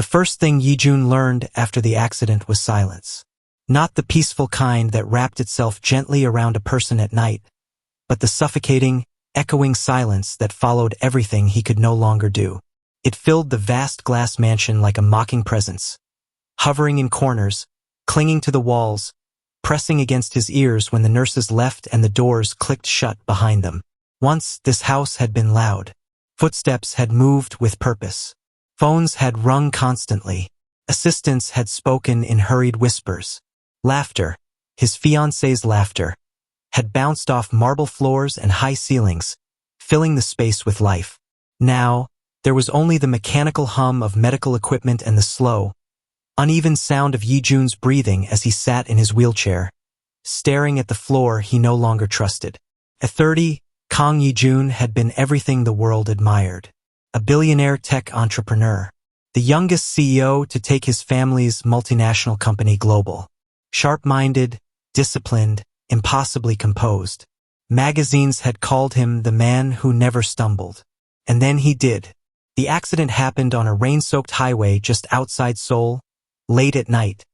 The first thing Ye-jun learned after the accident was silence. Not the peaceful kind that wrapped itself gently around a person at night, but the suffocating, echoing silence that followed everything he could no longer do. It filled the vast glass mansion like a mocking presence, hovering in corners, clinging to the walls, pressing against his ears when the nurses left and the doors clicked shut behind them. Once this house had been loud. Footsteps had moved with purpose. Phones had rung constantly. Assistants had spoken in hurried whispers. Laughter, his fiancée's laughter, had bounced off marble floors and high ceilings, filling the space with life. Now, there was only the mechanical hum of medical equipment and the slow, uneven sound of Ye-jun's breathing as he sat in his wheelchair, staring at the floor he no longer trusted. At 30, Kang Ye-jun had been everything the world admired. A billionaire tech entrepreneur. The youngest CEO to take his family's multinational company global. Sharp-minded, disciplined, impossibly composed. Magazines had called him the man who never stumbled. And then he did. The accident happened on a rain-soaked highway just outside Seoul, late at night,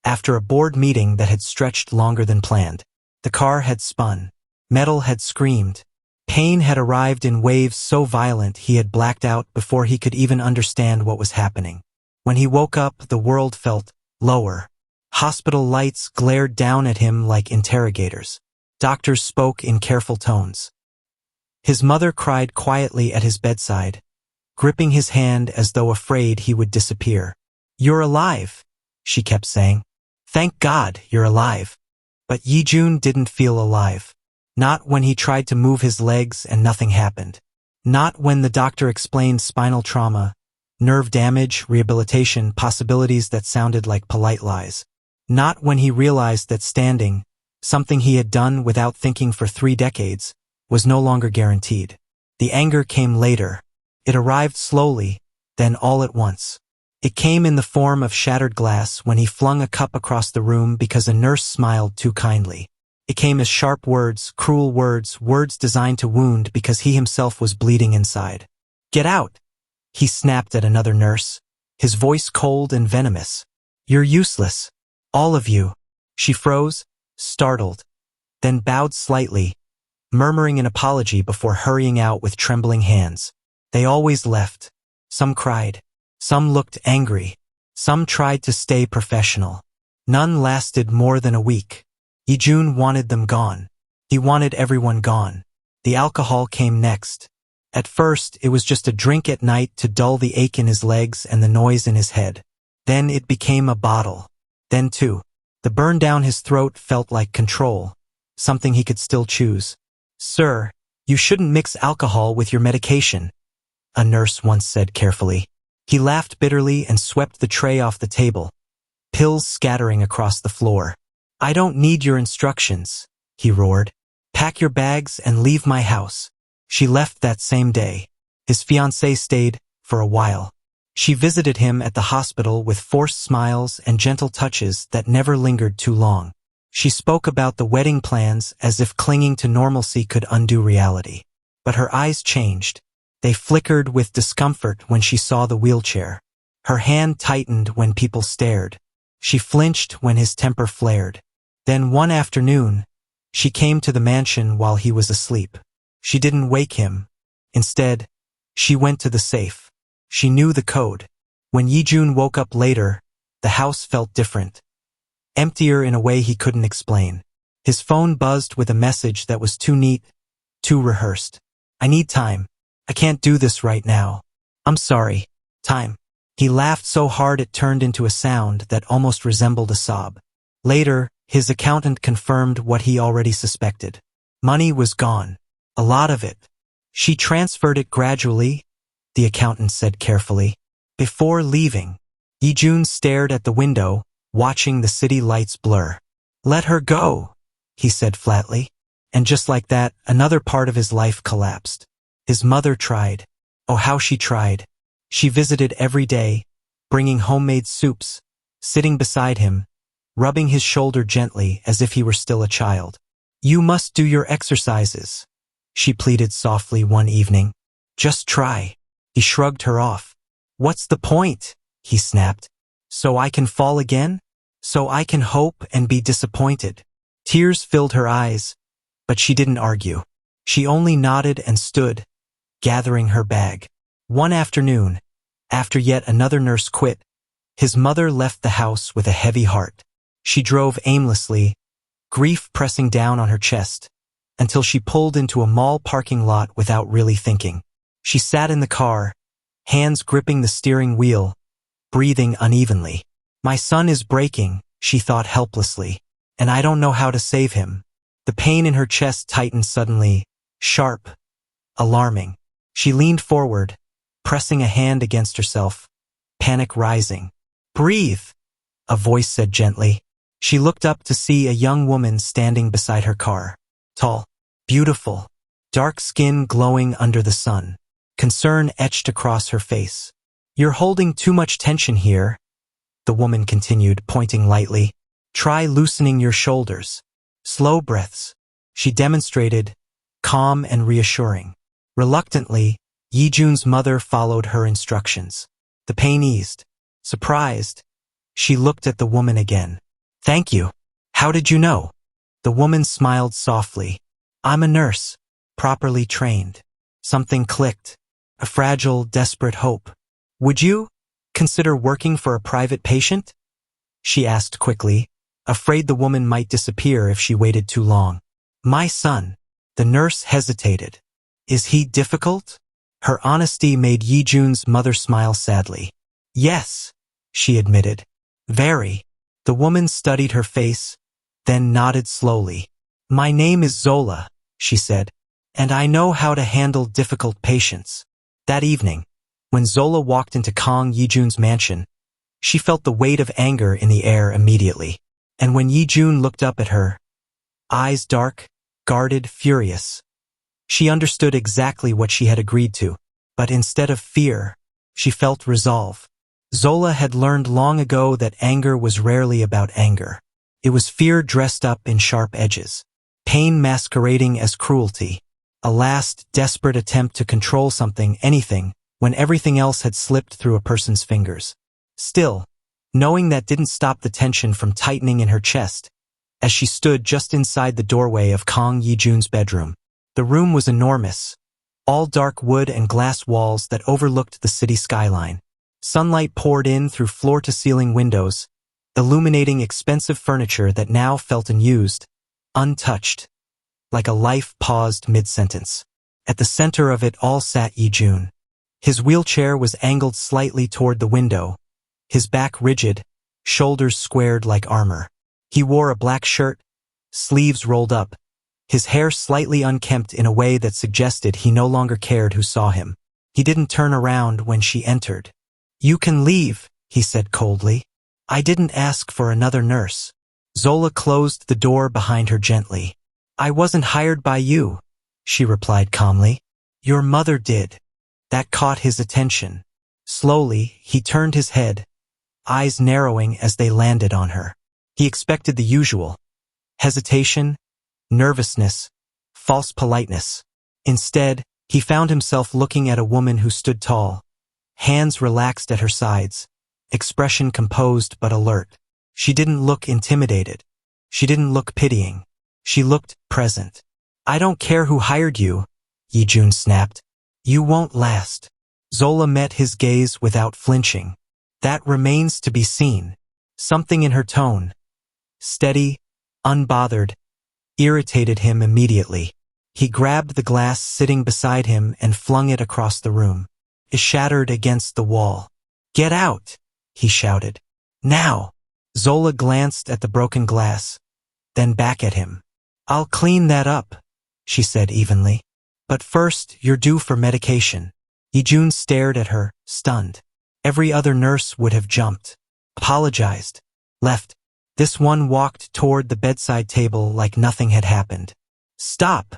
after a board meeting that had stretched longer than planned. The car had spun. Metal had screamed. Pain had arrived in waves so violent he had blacked out before he could even understand what was happening. When he woke up, the world felt lower. Hospital lights glared down at him like interrogators. Doctors spoke in careful tones. His mother cried quietly at his bedside, gripping his hand as though afraid he would disappear. "You're alive," she kept saying. "Thank God you're alive." But Ye-jun didn't feel alive. Not when he tried to move his legs and nothing happened. Not when the doctor explained spinal trauma, nerve damage, rehabilitation, possibilities that sounded like polite lies. Not when he realized that standing, something he had done without thinking for 3 decades, was no longer guaranteed. The anger came later. It arrived slowly, then all at once. It came in the form of shattered glass when he flung a cup across the room because a nurse smiled too kindly. It came as sharp words, cruel words, words designed to wound because he himself was bleeding inside. "Get out!" he snapped at another nurse, his voice cold and venomous. "You're useless. All of you." She froze, startled, then bowed slightly, murmuring an apology before hurrying out with trembling hands. They always left. Some cried. Some looked angry. Some tried to stay professional. None lasted more than a week. Ye-jun wanted them gone. He wanted everyone gone. The alcohol came next. At first, it was just a drink at night to dull the ache in his legs and the noise in his head. Then it became a bottle. Then 2. The burn down his throat felt like control, something he could still choose. "Sir, you shouldn't mix alcohol with your medication," a nurse once said carefully. He laughed bitterly and swept the tray off the table, pills scattering across the floor. "I don't need your instructions," he roared. "Pack your bags and leave my house." She left that same day. His fiancée stayed for a while. She visited him at the hospital with forced smiles and gentle touches that never lingered too long. She spoke about the wedding plans as if clinging to normalcy could undo reality. But her eyes changed. They flickered with discomfort when she saw the wheelchair. Her hand tightened when people stared. She flinched when his temper flared. Then one afternoon, she came to the mansion while he was asleep. She didn't wake him. Instead, she went to the safe. She knew the code. When Ye-jun woke up later, the house felt different. Emptier in a way he couldn't explain. His phone buzzed with a message that was too neat, too rehearsed. "I need time. I can't do this right now. I'm sorry. Time." He laughed so hard it turned into a sound that almost resembled a sob. Later, his accountant confirmed what he already suspected. Money was gone. A lot of it. "She transferred it gradually," the accountant said carefully. Before leaving, Ye-jun stared at the window, watching the city lights blur. "Let her go," he said flatly. And just like that, another part of his life collapsed. His mother tried. Oh, how she tried. She visited every day, bringing homemade soups, sitting beside him, rubbing his shoulder gently as if he were still a child. "You must do your exercises," she pleaded softly one evening. "Just try." He shrugged her off. "What's the point?" he snapped. So I can fall again? So I can hope and be disappointed. Tears filled her eyes, but she didn't argue. She only nodded and stood, gathering her bag. One afternoon, after yet another nurse quit, his mother left the house with a heavy heart. She drove aimlessly, grief pressing down on her chest, until she pulled into a mall parking lot without really thinking. She sat in the car, hands gripping the steering wheel, breathing unevenly. My son is breaking, she thought helplessly, and I don't know how to save him. The pain in her chest tightened suddenly, sharp, alarming. She leaned forward, pressing a hand against herself, panic rising. Breathe, a voice said gently. She looked up to see a young woman standing beside her car. Tall, beautiful, dark skin glowing under the sun. Concern etched across her face. You're holding too much tension here, the woman continued, pointing lightly. Try loosening your shoulders. Slow breaths. She demonstrated, calm and reassuring. Reluctantly, Ye-jun's mother followed her instructions. The pain eased. Surprised, she looked at the woman again. Thank you. How did you know? The woman smiled softly. I'm a nurse, properly trained. Something clicked. A fragile, desperate hope. Would you consider working for a private patient? She asked quickly, afraid the woman might disappear if she waited too long. My son. The nurse hesitated. Is he difficult? Her honesty made Ye-jun's mother smile sadly. Yes, she admitted. Very. The woman studied her face, then nodded slowly. My name is Zola, she said, and I know how to handle difficult patients. That evening, when Zola walked into Kang Ye-jun's mansion, she felt the weight of anger in the air immediately. And when Ye-jun looked up at her, eyes dark, guarded, furious, she understood exactly what she had agreed to, but instead of fear, she felt resolve. Zola had learned long ago that anger was rarely about anger. It was fear dressed up in sharp edges, pain masquerading as cruelty, a last, desperate attempt to control something, anything, when everything else had slipped through a person's fingers. Still, knowing that didn't stop the tension from tightening in her chest, as she stood just inside the doorway of Kang Ye-jun's bedroom. The room was enormous, all dark wood and glass walls that overlooked the city skyline. Sunlight poured in through floor-to-ceiling windows, illuminating expensive furniture that now felt unused, untouched, like a life paused mid-sentence. At the center of it all sat Ye-jun. His wheelchair was angled slightly toward the window, his back rigid, shoulders squared like armor. He wore a black shirt, sleeves rolled up, his hair slightly unkempt in a way that suggested he no longer cared who saw him. He didn't turn around when she entered. You can leave, he said coldly. I didn't ask for another nurse. Zola closed the door behind her gently. I wasn't hired by you, she replied calmly. Your mother did. That caught his attention. Slowly, he turned his head, eyes narrowing as they landed on her. He expected the usual. Hesitation, nervousness, false politeness. Instead, he found himself looking at a woman who stood tall, hands relaxed at her sides, expression composed but alert. She didn't look intimidated. She didn't look pitying. She looked present. I don't care who hired you, Ye-jun snapped. You won't last. Zola met his gaze without flinching. That remains to be seen. Something in her tone, steady, unbothered, irritated him immediately. He grabbed the glass sitting beside him and flung it across the room. It shattered against the wall. Get out, he shouted. Now. Zola glanced at the broken glass, then back at him. I'll clean that up, she said evenly. But first, you're due for medication. Ye-jun stared at her, stunned. Every other nurse would have jumped, apologized, left. This one walked toward the bedside table like nothing had happened. Stop,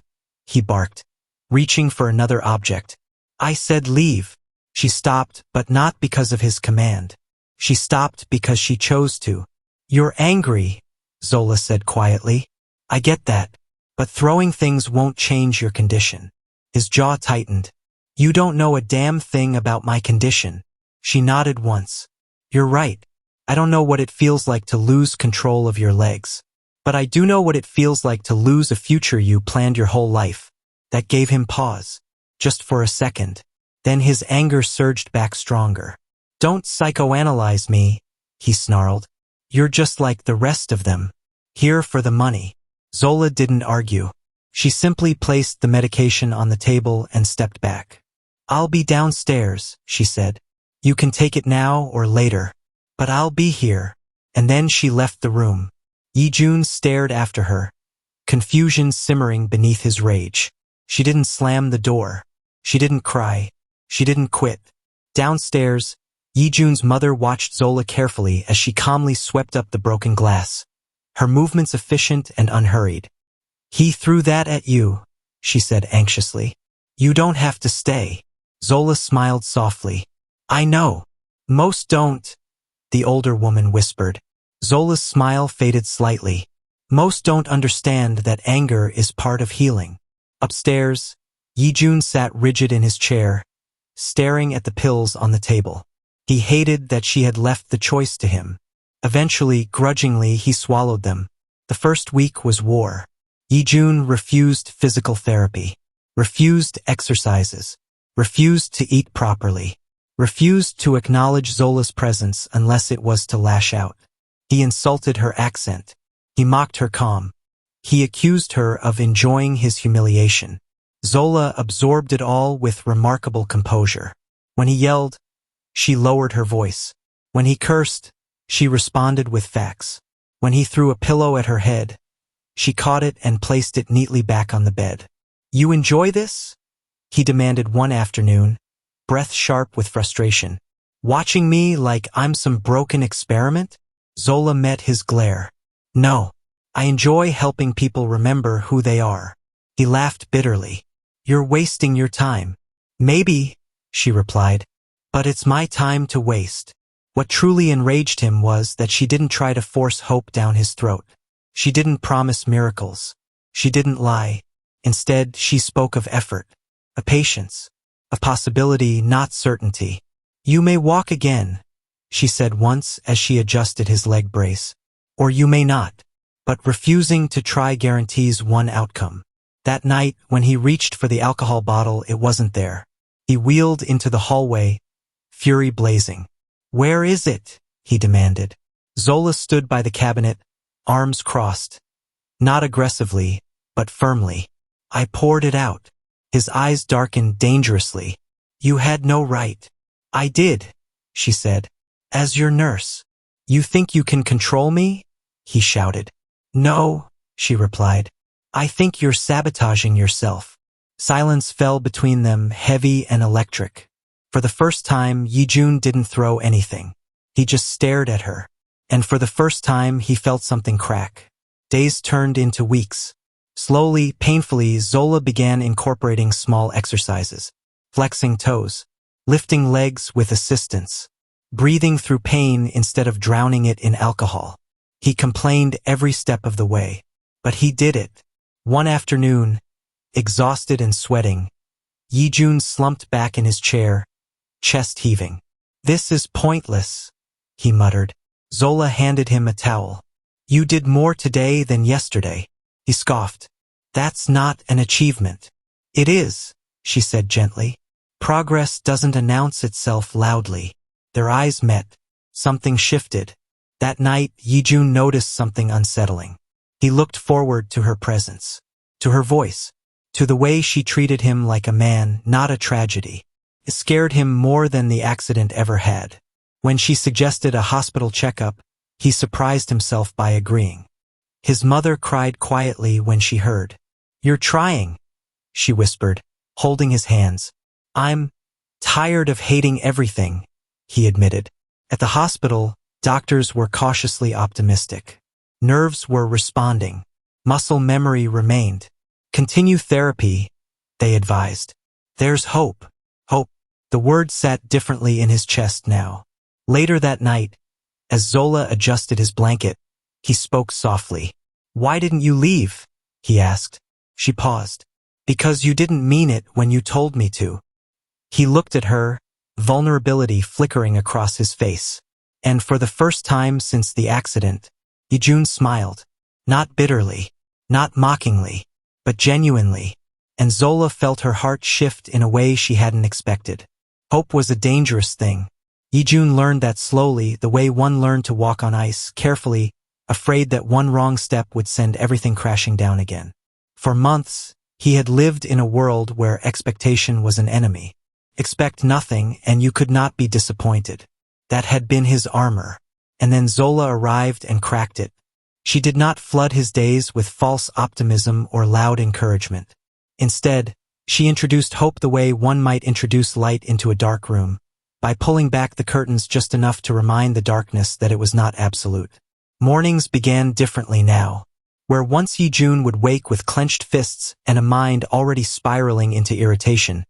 he barked, reaching for another object. I said leave. She stopped, but not because of his command. She stopped because she chose to. You're angry, Zola said quietly. I get that, but throwing things won't change your condition. His jaw tightened. You don't know a damn thing about my condition. She nodded once. You're right. I don't know what it feels like to lose control of your legs. But I do know what it feels like to lose a future you planned your whole life. That gave him pause. Just for a second. Then his anger surged back stronger. Don't psychoanalyze me, he snarled. You're just like the rest of them. Here for the money. Zola didn't argue. She simply placed the medication on the table and stepped back. I'll be downstairs, she said. You can take it now or later. But I'll be here. And then she left the room. Ye-jun stared after her, confusion simmering beneath his rage. She didn't slam the door. She didn't cry. She didn't quit. Downstairs, Ye-jun's mother watched Zola carefully as she calmly swept up the broken glass, her movements efficient and unhurried. He threw that at you, she said anxiously. You don't have to stay. Zola smiled softly. I know. Most don't, the older woman whispered. Zola's smile faded slightly. Most don't understand that anger is part of healing. Upstairs, Ye-jun sat rigid in his chair, staring at the pills on the table. He hated that she had left the choice to him. Eventually, grudgingly, he swallowed them. The first week was war. Ye-jun refused physical therapy, refused exercises, refused to eat properly, refused to acknowledge Zola's presence unless it was to lash out. He insulted her accent. He mocked her calm. He accused her of enjoying his humiliation. Zola absorbed it all with remarkable composure. When he yelled, she lowered her voice. When he cursed, she responded with facts. When he threw a pillow at her head, she caught it and placed it neatly back on the bed. You enjoy this? He demanded one afternoon, breath sharp with frustration. Watching me like I'm some broken experiment? Zola met his glare. No, I enjoy helping people remember who they are. He laughed bitterly. You're wasting your time. Maybe, she replied, but it's my time to waste. What truly enraged him was that she didn't try to force hope down his throat. She didn't promise miracles. She didn't lie. Instead, she spoke of effort, of patience, of possibility, not certainty. You may walk again, she said once as she adjusted his leg brace. Or you may not. But refusing to try guarantees one outcome. That night, when he reached for the alcohol bottle, it wasn't there. He wheeled into the hallway, fury blazing. Where is it? He demanded. Zola stood by the cabinet, arms crossed. Not aggressively, but firmly. I poured it out. His eyes darkened dangerously. You had no right. I did, she said. As your nurse. You think you can control me? He shouted. No, she replied. I think you're sabotaging yourself. Silence fell between them, heavy and electric. For the first time, Ye-jun didn't throw anything. He just stared at her. And for the first time, he felt something crack. Days turned into weeks. Slowly, painfully, Zola began incorporating small exercises. Flexing toes. Lifting legs with assistance. Breathing through pain instead of drowning it in alcohol. He complained every step of the way. But he did it. One afternoon, exhausted and sweating, Ye-jun slumped back in his chair, chest heaving. This is pointless, he muttered. Zola handed him a towel. You did more today than yesterday, he scoffed. That's not an achievement. It is, she said gently. Progress doesn't announce itself loudly. Their eyes met. Something shifted. That night, Ye-jun noticed something unsettling. He looked forward to her presence, to her voice, to the way she treated him like a man, not a tragedy. It scared him more than the accident ever had. When she suggested a hospital checkup, he surprised himself by agreeing. His mother cried quietly when she heard. You're trying, she whispered, holding his hands. I'm tired of hating everything, he admitted. At the hospital, doctors were cautiously optimistic. Nerves were responding. Muscle memory remained. Continue therapy, they advised. There's hope. Hope. The word sat differently in his chest now. Later that night, as Zola adjusted his blanket, he spoke softly. Why didn't you leave? He asked. She paused. Because you didn't mean it when you told me to. He looked at her, vulnerability flickering across his face. And for the first time since the accident, Ye-jun smiled. Not bitterly, not mockingly, but genuinely. And Zola felt her heart shift in a way she hadn't expected. Hope was a dangerous thing. Ye-jun learned that slowly, the way one learned to walk on ice, carefully, afraid that one wrong step would send everything crashing down again. For months, he had lived in a world where expectation was an enemy. Expect nothing and you could not be disappointed. That had been his armor. And then Zola arrived and cracked it. She did not flood his days with false optimism or loud encouragement. Instead, she introduced hope the way one might introduce light into a dark room, by pulling back the curtains just enough to remind the darkness that it was not absolute. Mornings began differently now. Where once Ye-jun would wake with clenched fists and a mind already spiraling into irritation,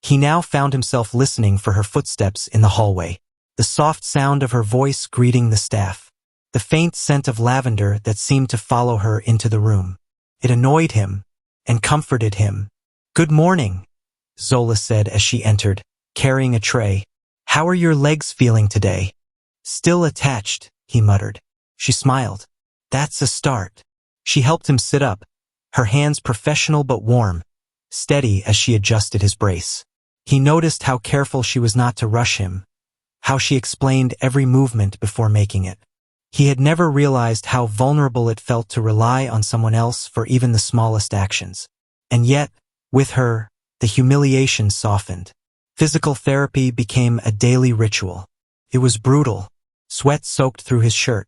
he now found himself listening for her footsteps in the hallway, the soft sound of her voice greeting the staff, the faint scent of lavender that seemed to follow her into the room. It annoyed him and comforted him. "Good morning," Zola said as she entered, carrying a tray. "How are your legs feeling today?" "Still attached," he muttered. She smiled. "That's a start." She helped him sit up, her hands professional but warm, steady as she adjusted his brace. He noticed how careful she was not to rush him, how she explained every movement before making it. He had never realized how vulnerable it felt to rely on someone else for even the smallest actions. And yet, with her, the humiliation softened. Physical therapy became a daily ritual. It was brutal. Sweat soaked through his shirt.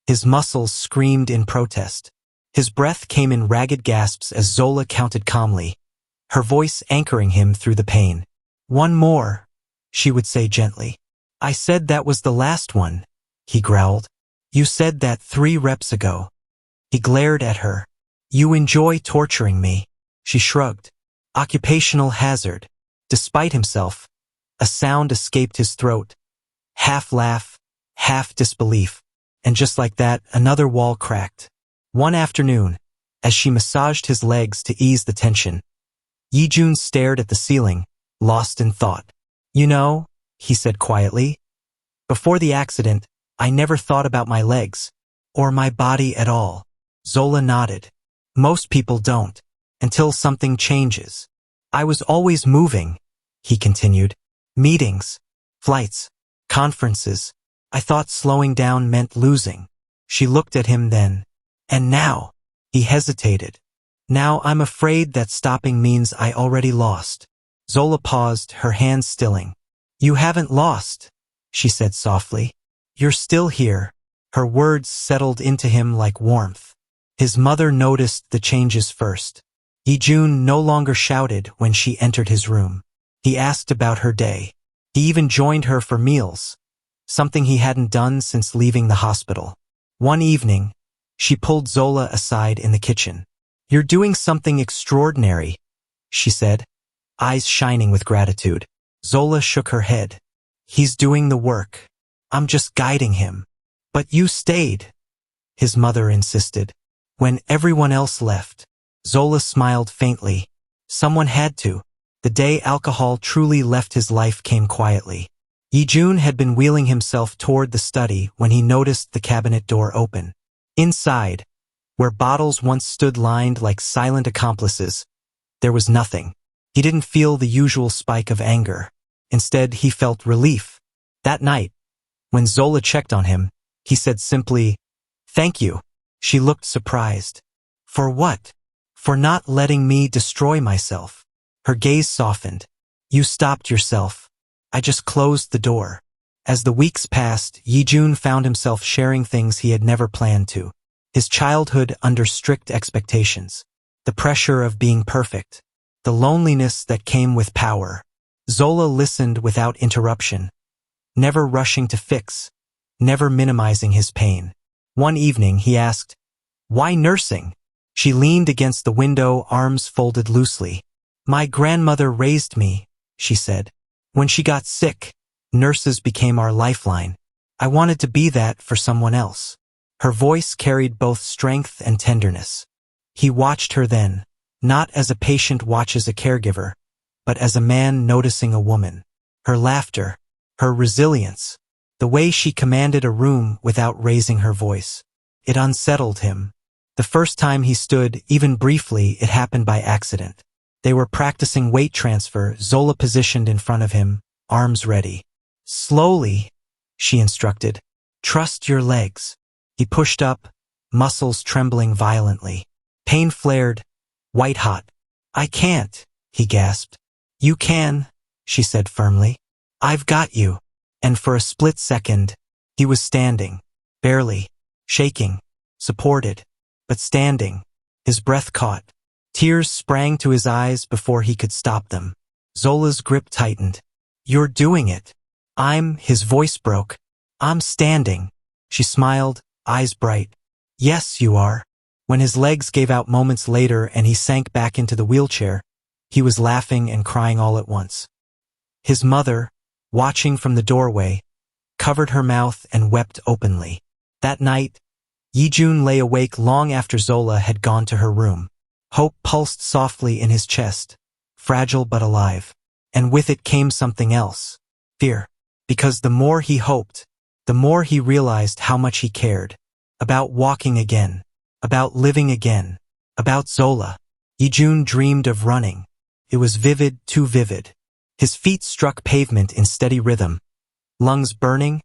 His muscles screamed in protest. His breath came in ragged gasps as Zola counted calmly, her voice anchoring him through the pain. "One more," she would say gently. "I said that was the last one," he growled. "You said that 3 reps ago." He glared at her. "You enjoy torturing me." She shrugged. Occupational hazard. Despite himself, a sound escaped his throat. Half laugh, half disbelief. And just like that, another wall cracked. One afternoon, as she massaged his legs to ease the tension, Ye-jun stared at the ceiling, lost in thought. "You know," he said quietly, "before the accident, I never thought about my legs, or my body at all." Zola nodded. "Most people don't, until something changes. I was always moving," he continued. "Meetings, flights, conferences. I thought slowing down meant losing." She looked at him then. "And now," he hesitated. "Now I'm afraid that stopping means I already lost." Zola paused, her hands stilling. "You haven't lost," she said softly. "You're still here." Her words settled into him like warmth. His mother noticed the changes first. Ye-jun no longer shouted when she entered his room. He asked about her day. He even joined her for meals, something he hadn't done since leaving the hospital. One evening, she pulled Zola aside in the kitchen. "You're doing something extraordinary," she said, eyes shining with gratitude. Zola shook her head. "He's doing the work. I'm just guiding him." "But you stayed," his mother insisted. "When everyone else left." Zola smiled faintly. "Someone had to." The day alcohol truly left his life came quietly. Ye-jun had been wheeling himself toward the study when he noticed the cabinet door open. Inside, where bottles once stood lined like silent accomplices, there was nothing. He didn't feel the usual spike of anger. Instead, he felt relief. That night, when Zola checked on him, he said simply, "Thank you." She looked surprised. "For what?" "For not letting me destroy myself." Her gaze softened. "You stopped yourself. I just closed the door." As the weeks passed, Ye-jun found himself sharing things he had never planned to. His childhood under strict expectations. The pressure of being perfect. The loneliness that came with power. Zola listened without interruption, never rushing to fix, never minimizing his pain. One evening he asked, "Why nursing?" She leaned against the window, arms folded loosely. "My grandmother raised me," she said. "When she got sick, nurses became our lifeline. I wanted to be that for someone else." Her voice carried both strength and tenderness. He watched her then, not as a patient watches a caregiver, but as a man noticing a woman. Her laughter, her resilience, The way she commanded a room without raising her voice. It unsettled him. The first time he stood, even briefly, it happened by accident. They were practicing weight transfer, Zola positioned in front of him, arms ready. Slowly, she instructed. Trust your legs. He pushed up, muscles trembling violently. Pain flared, white hot. I can't, he gasped. You can, she said firmly. I've got you. And for a split second, he was standing, barely, shaking, supported, but standing. His breath caught. Tears sprang to his eyes before he could stop them. Zola's grip tightened. You're doing it. His voice broke. I'm standing. She smiled, eyes bright. Yes, you are. When his legs gave out moments later and he sank back into the wheelchair, he was laughing and crying all at once. His mother, watching from the doorway, covered her mouth and wept openly. That night, Ye-jun lay awake long after Zola had gone to her room. Hope pulsed softly in his chest, fragile but alive. And with it came something else. Fear. Because the more he hoped, the more he realized how much he cared. About walking again. About living again. About Zola. Ye-jun dreamed of running. It was vivid, too vivid. His feet struck pavement in steady rhythm. Lungs burning,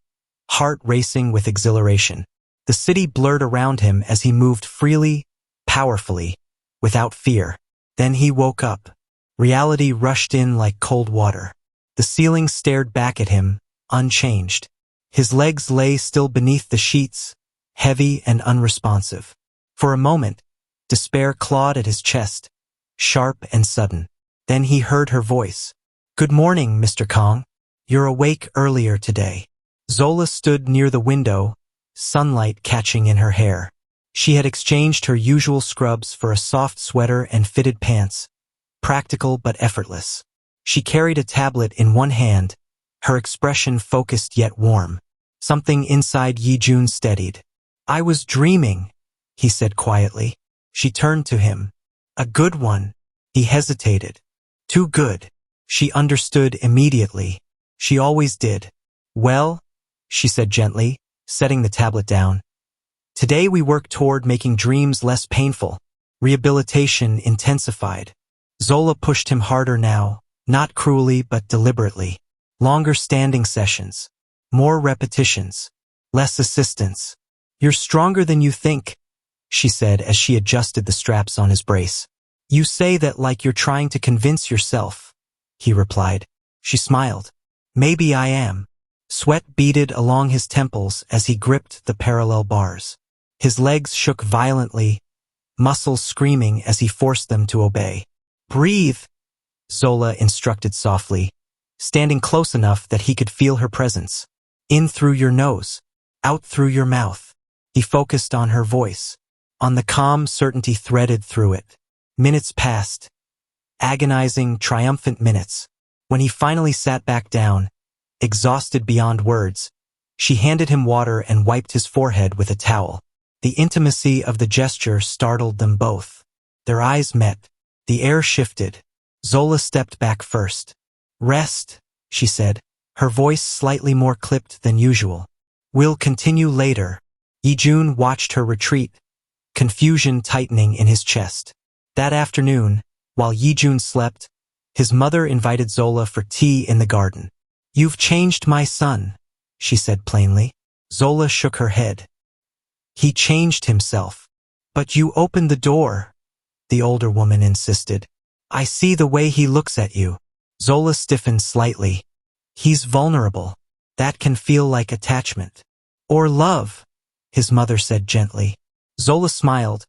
heart racing with exhilaration. The city blurred around him as he moved freely, powerfully, without fear. Then he woke up. Reality rushed in like cold water. The ceiling stared back at him, unchanged. His legs lay still beneath the sheets, heavy and unresponsive. For a moment, despair clawed at his chest, sharp and sudden. Then he heard her voice. Good morning, Mr. Kong. You're awake earlier today. Zola stood near the window, sunlight catching in her hair. She had exchanged her usual scrubs for a soft sweater and fitted pants, practical but effortless. She carried a tablet in one hand, her expression focused yet warm. Something inside Ye-jun steadied. I was dreaming, he said quietly. She turned to him. A good one. He hesitated. Too good. She understood immediately. She always did. Well, she said gently, setting the tablet down. Today we work toward making dreams less painful. Rehabilitation intensified. Zola pushed him harder now, not cruelly but deliberately. Longer standing sessions. More repetitions. Less assistance. You're stronger than you think, she said as she adjusted the straps on his brace. You say that like you're trying to convince yourself, he replied. She smiled. Maybe I am. Sweat beaded along his temples as he gripped the parallel bars. His legs shook violently, muscles screaming as he forced them to obey. Breathe, Zola instructed softly, standing close enough that he could feel her presence. In through your nose, out through your mouth. He focused on her voice, on the calm certainty threaded through it. Minutes passed. Agonizing, triumphant minutes. When he finally sat back down, exhausted beyond words, she handed him water and wiped his forehead with a towel. The intimacy of the gesture startled them both. Their eyes met. The air shifted. Zola stepped back first. Rest, she said, her voice slightly more clipped than usual. We'll continue later. Ye-jun watched her retreat, confusion tightening in his chest. That afternoon, while Ye-jun slept, his mother invited Zola for tea in the garden. You've changed my son, she said plainly. Zola shook her head. He changed himself. But you opened the door, the older woman insisted. I see the way he looks at you. Zola stiffened slightly. He's vulnerable. That can feel like attachment. Or love, his mother said gently. Zola smiled,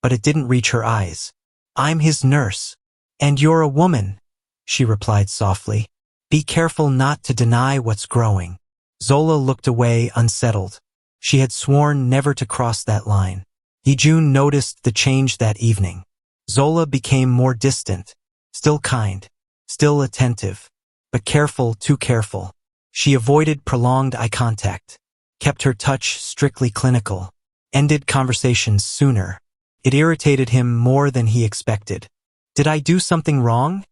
but it didn't reach her eyes. I'm his nurse. And you're a woman, she replied softly. Be careful not to deny what's growing. Zola looked away unsettled. She had sworn never to cross that line. Ye-jun noticed the change that evening. Zola became more distant, still kind, still attentive, but careful, too careful. She avoided prolonged eye contact, kept her touch strictly clinical, ended conversations sooner. It irritated him more than he expected. Did I do something wrong?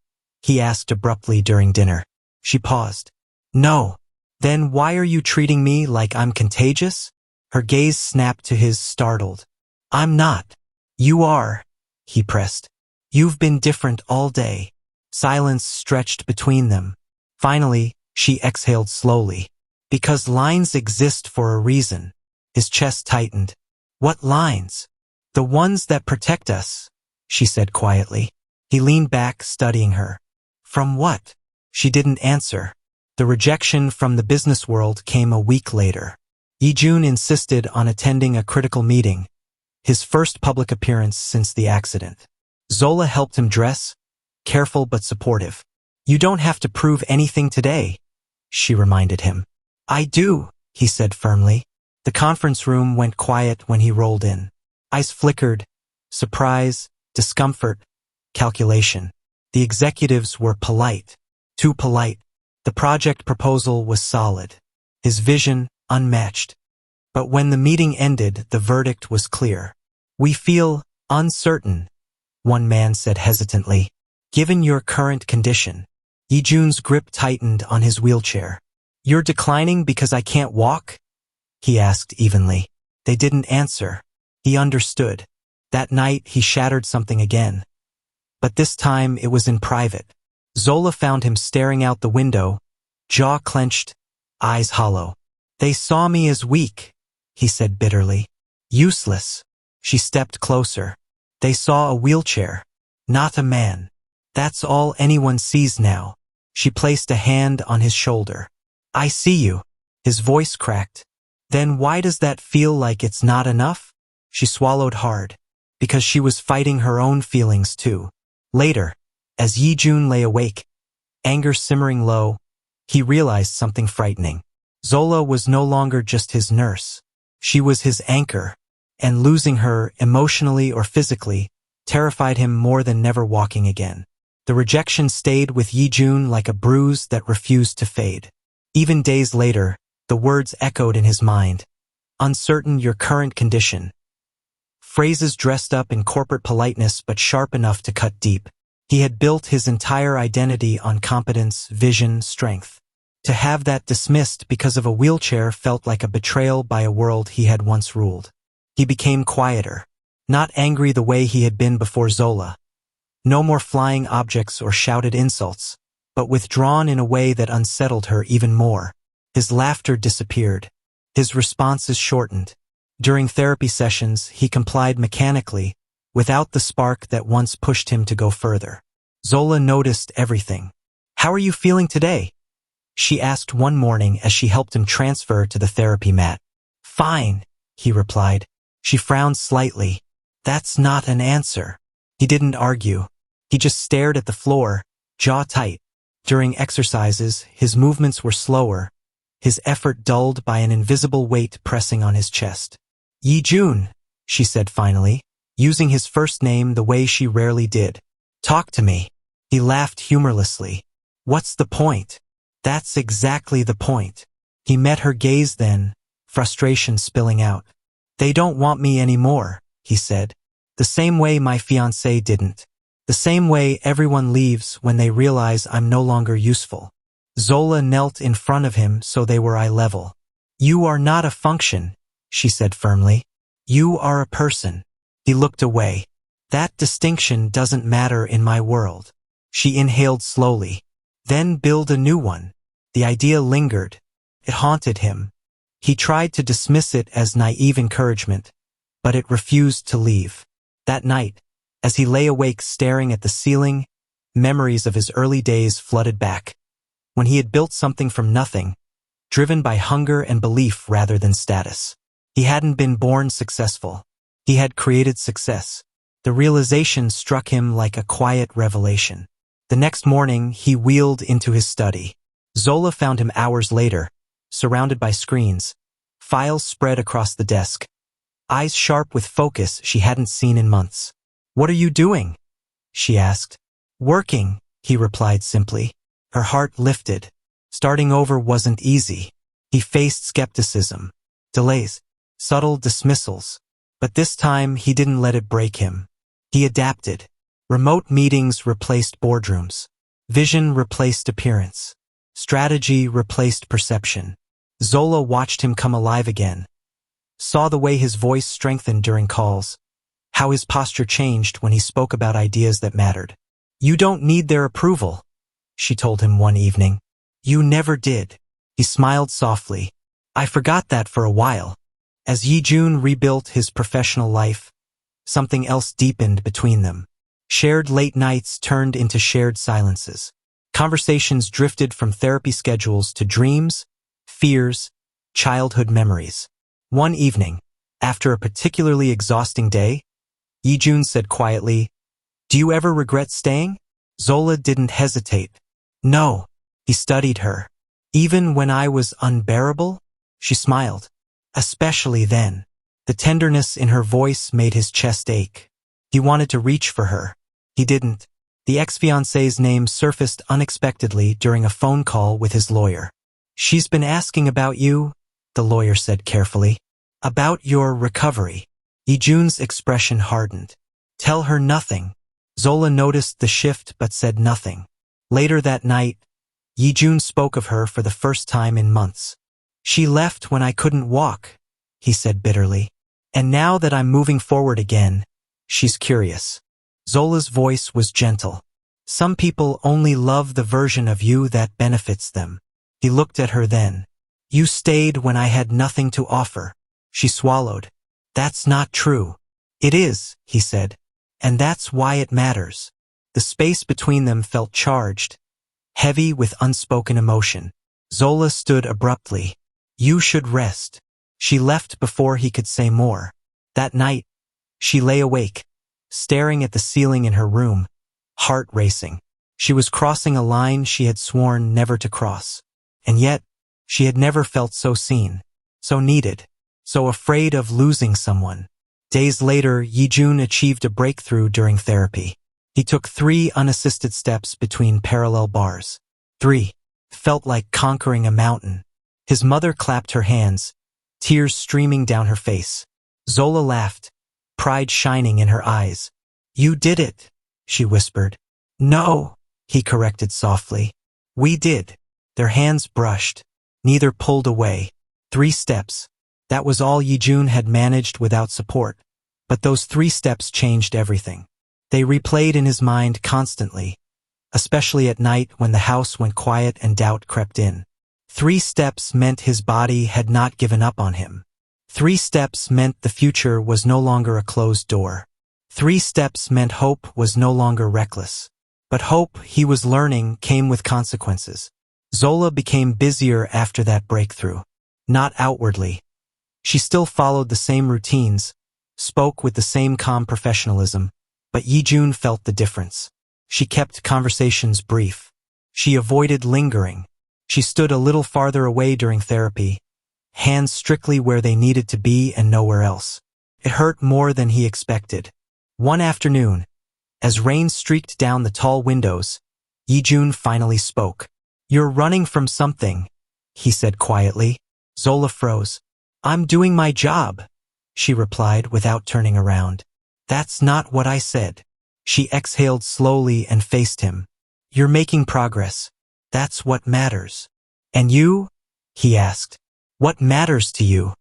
He asked abruptly during dinner. She paused. No, Then why are you treating me like I'm contagious? Her gaze snapped to his, startled. I'm not. You are, he pressed. You've been different all day. Silence stretched between them. Finally, she exhaled slowly. Because lines exist for a reason. His chest tightened. What lines? The ones that protect us, she said quietly. He leaned back, studying her. From what? She didn't answer. The rejection from the business world came a week later. Ye-jun insisted on attending a critical meeting, his first public appearance since the accident. Zola helped him dress, careful but supportive. You don't have to prove anything today, she reminded him. I do, he said firmly. The conference room went quiet when he rolled in. Eyes flickered, surprise, discomfort, calculation. The executives were polite, too polite. The project proposal was solid, his vision unmatched. But when the meeting ended, the verdict was clear. We feel uncertain, one man said hesitantly. Given your current condition. Ye-jun's grip tightened on his wheelchair. You're declining because I can't walk? He asked evenly. They didn't answer. He understood. That night he shattered something again. But this time it was in private. Zola found him staring out the window, jaw clenched, eyes hollow. They saw me as weak, he said bitterly. Useless. She stepped closer. They saw a wheelchair, not a man. That's all anyone sees now. She placed a hand on his shoulder. I see you. His voice cracked. Then why does that feel like it's not enough? She swallowed hard. Because she was fighting her own feelings too. Later, as Ye-jun lay awake, anger simmering low, he realized something frightening. Zola was no longer just his nurse. She was his anchor, and losing her, emotionally or physically, terrified him more than never walking again. The rejection stayed with Ye-jun like a bruise that refused to fade. Even days later, the words echoed in his mind. Uncertain your current condition. Phrases dressed up in corporate politeness but sharp enough to cut deep. He had built his entire identity on competence, vision, strength. To have that dismissed because of a wheelchair felt like a betrayal by a world he had once ruled. He became quieter, not angry the way he had been before Zola. No more flying objects or shouted insults, but withdrawn in a way that unsettled her even more. His laughter disappeared. His responses shortened. During therapy sessions, he complied mechanically, without the spark that once pushed him to go further. Zola noticed everything. How are you feeling today? She asked one morning as she helped him transfer to the therapy mat. Fine, he replied. She frowned slightly. That's not an answer. He didn't argue. He just stared at the floor, jaw tight. During exercises, his movements were slower, his effort dulled by an invisible weight pressing on his chest. Ye-jun, she said finally, using his first name the way she rarely did. Talk to me. He laughed humorlessly. What's the point? That's exactly the point. He met her gaze then, frustration spilling out. They don't want me anymore, he said. The same way my fiancé didn't. The same way everyone leaves when they realize I'm no longer useful. Zola knelt in front of him so they were eye level. You are not a function, she said firmly. You are a person. He looked away. That distinction doesn't matter in my world. She inhaled slowly. Then build a new one. The idea lingered. It haunted him. He tried to dismiss it as naive encouragement, but it refused to leave. That night, as he lay awake staring at the ceiling, memories of his early days flooded back. When he had built something from nothing, driven by hunger and belief rather than status. He hadn't been born successful. He had created success. The realization struck him like a quiet revelation. The next morning, he wheeled into his study. Zola found him hours later, surrounded by screens, files spread across the desk, eyes sharp with focus she hadn't seen in months. What are you doing? She asked. Working, he replied simply. Her heart lifted. Starting over wasn't easy. He faced skepticism, delays, subtle dismissals. But this time he didn't let it break him. He adapted. Remote meetings replaced boardrooms. Vision replaced appearance. Strategy replaced perception. Zola watched him come alive again, saw the way his voice strengthened during calls, how his posture changed when he spoke about ideas that mattered. "You don't need their approval," she told him one evening. "You never did." He smiled softly. "I forgot that for a while." As Ye-jun rebuilt his professional life, something else deepened between them. Shared late nights turned into shared silences. Conversations drifted from therapy schedules to dreams, fears, childhood memories. One evening, after a particularly exhausting day, Ye-jun said quietly, "Do you ever regret staying?" Zola didn't hesitate. "No." He studied her. "Even when I was unbearable?" She smiled. "Especially then." The tenderness in her voice made his chest ache. He wanted to reach for her. He didn't. The ex-fiancée's name surfaced unexpectedly during a phone call with his lawyer. "She's been asking about you," the lawyer said carefully. "About your recovery." Ye-jun's expression hardened. "Tell her nothing." Zola noticed the shift but said nothing. Later that night, Ye-jun spoke of her for the first time in months. "She left when I couldn't walk," he said bitterly. "And now that I'm moving forward again, she's curious." Zola's voice was gentle. "Some people only love the version of you that benefits them." He looked at her then. "You stayed when I had nothing to offer." She swallowed. "That's not true." "It is," he said. "And that's why it matters." The space between them felt charged, heavy with unspoken emotion. Zola stood abruptly. "You should rest." She left before he could say more. That night, she lay awake, staring at the ceiling in her room, heart racing. She was crossing a line she had sworn never to cross. And yet, she had never felt so seen, so needed, so afraid of losing someone. Days later, Ye-jun achieved a breakthrough during therapy. He took 3 unassisted steps between parallel bars. 3. Felt like conquering a mountain. His mother clapped her hands, tears streaming down her face. Zola laughed, pride shining in her eyes. "You did it," she whispered. "No," he corrected softly. "We did." Their hands brushed. Neither pulled away. 3 steps. That was all Ye-jun had managed without support. But those 3 steps changed everything. They replayed in his mind constantly, especially at night when the house went quiet and doubt crept in. 3 steps meant his body had not given up on him. 3 steps meant the future was no longer a closed door. 3 steps meant hope was no longer reckless. But hope, he was learning, came with consequences. Zola became busier after that breakthrough. Not outwardly. She still followed the same routines, spoke with the same calm professionalism, but Ye-jun felt the difference. She kept conversations brief. She avoided lingering. She stood a little farther away during therapy, hands strictly where they needed to be and nowhere else. It hurt more than he expected. One afternoon, as rain streaked down the tall windows, Ye-jun finally spoke. "You're running from something," he said quietly. Zola froze. "I'm doing my job," she replied without turning around. "That's not what I said." She exhaled slowly and faced him. "You're making progress. That's what matters." "And you?" he asked. "What matters to you?"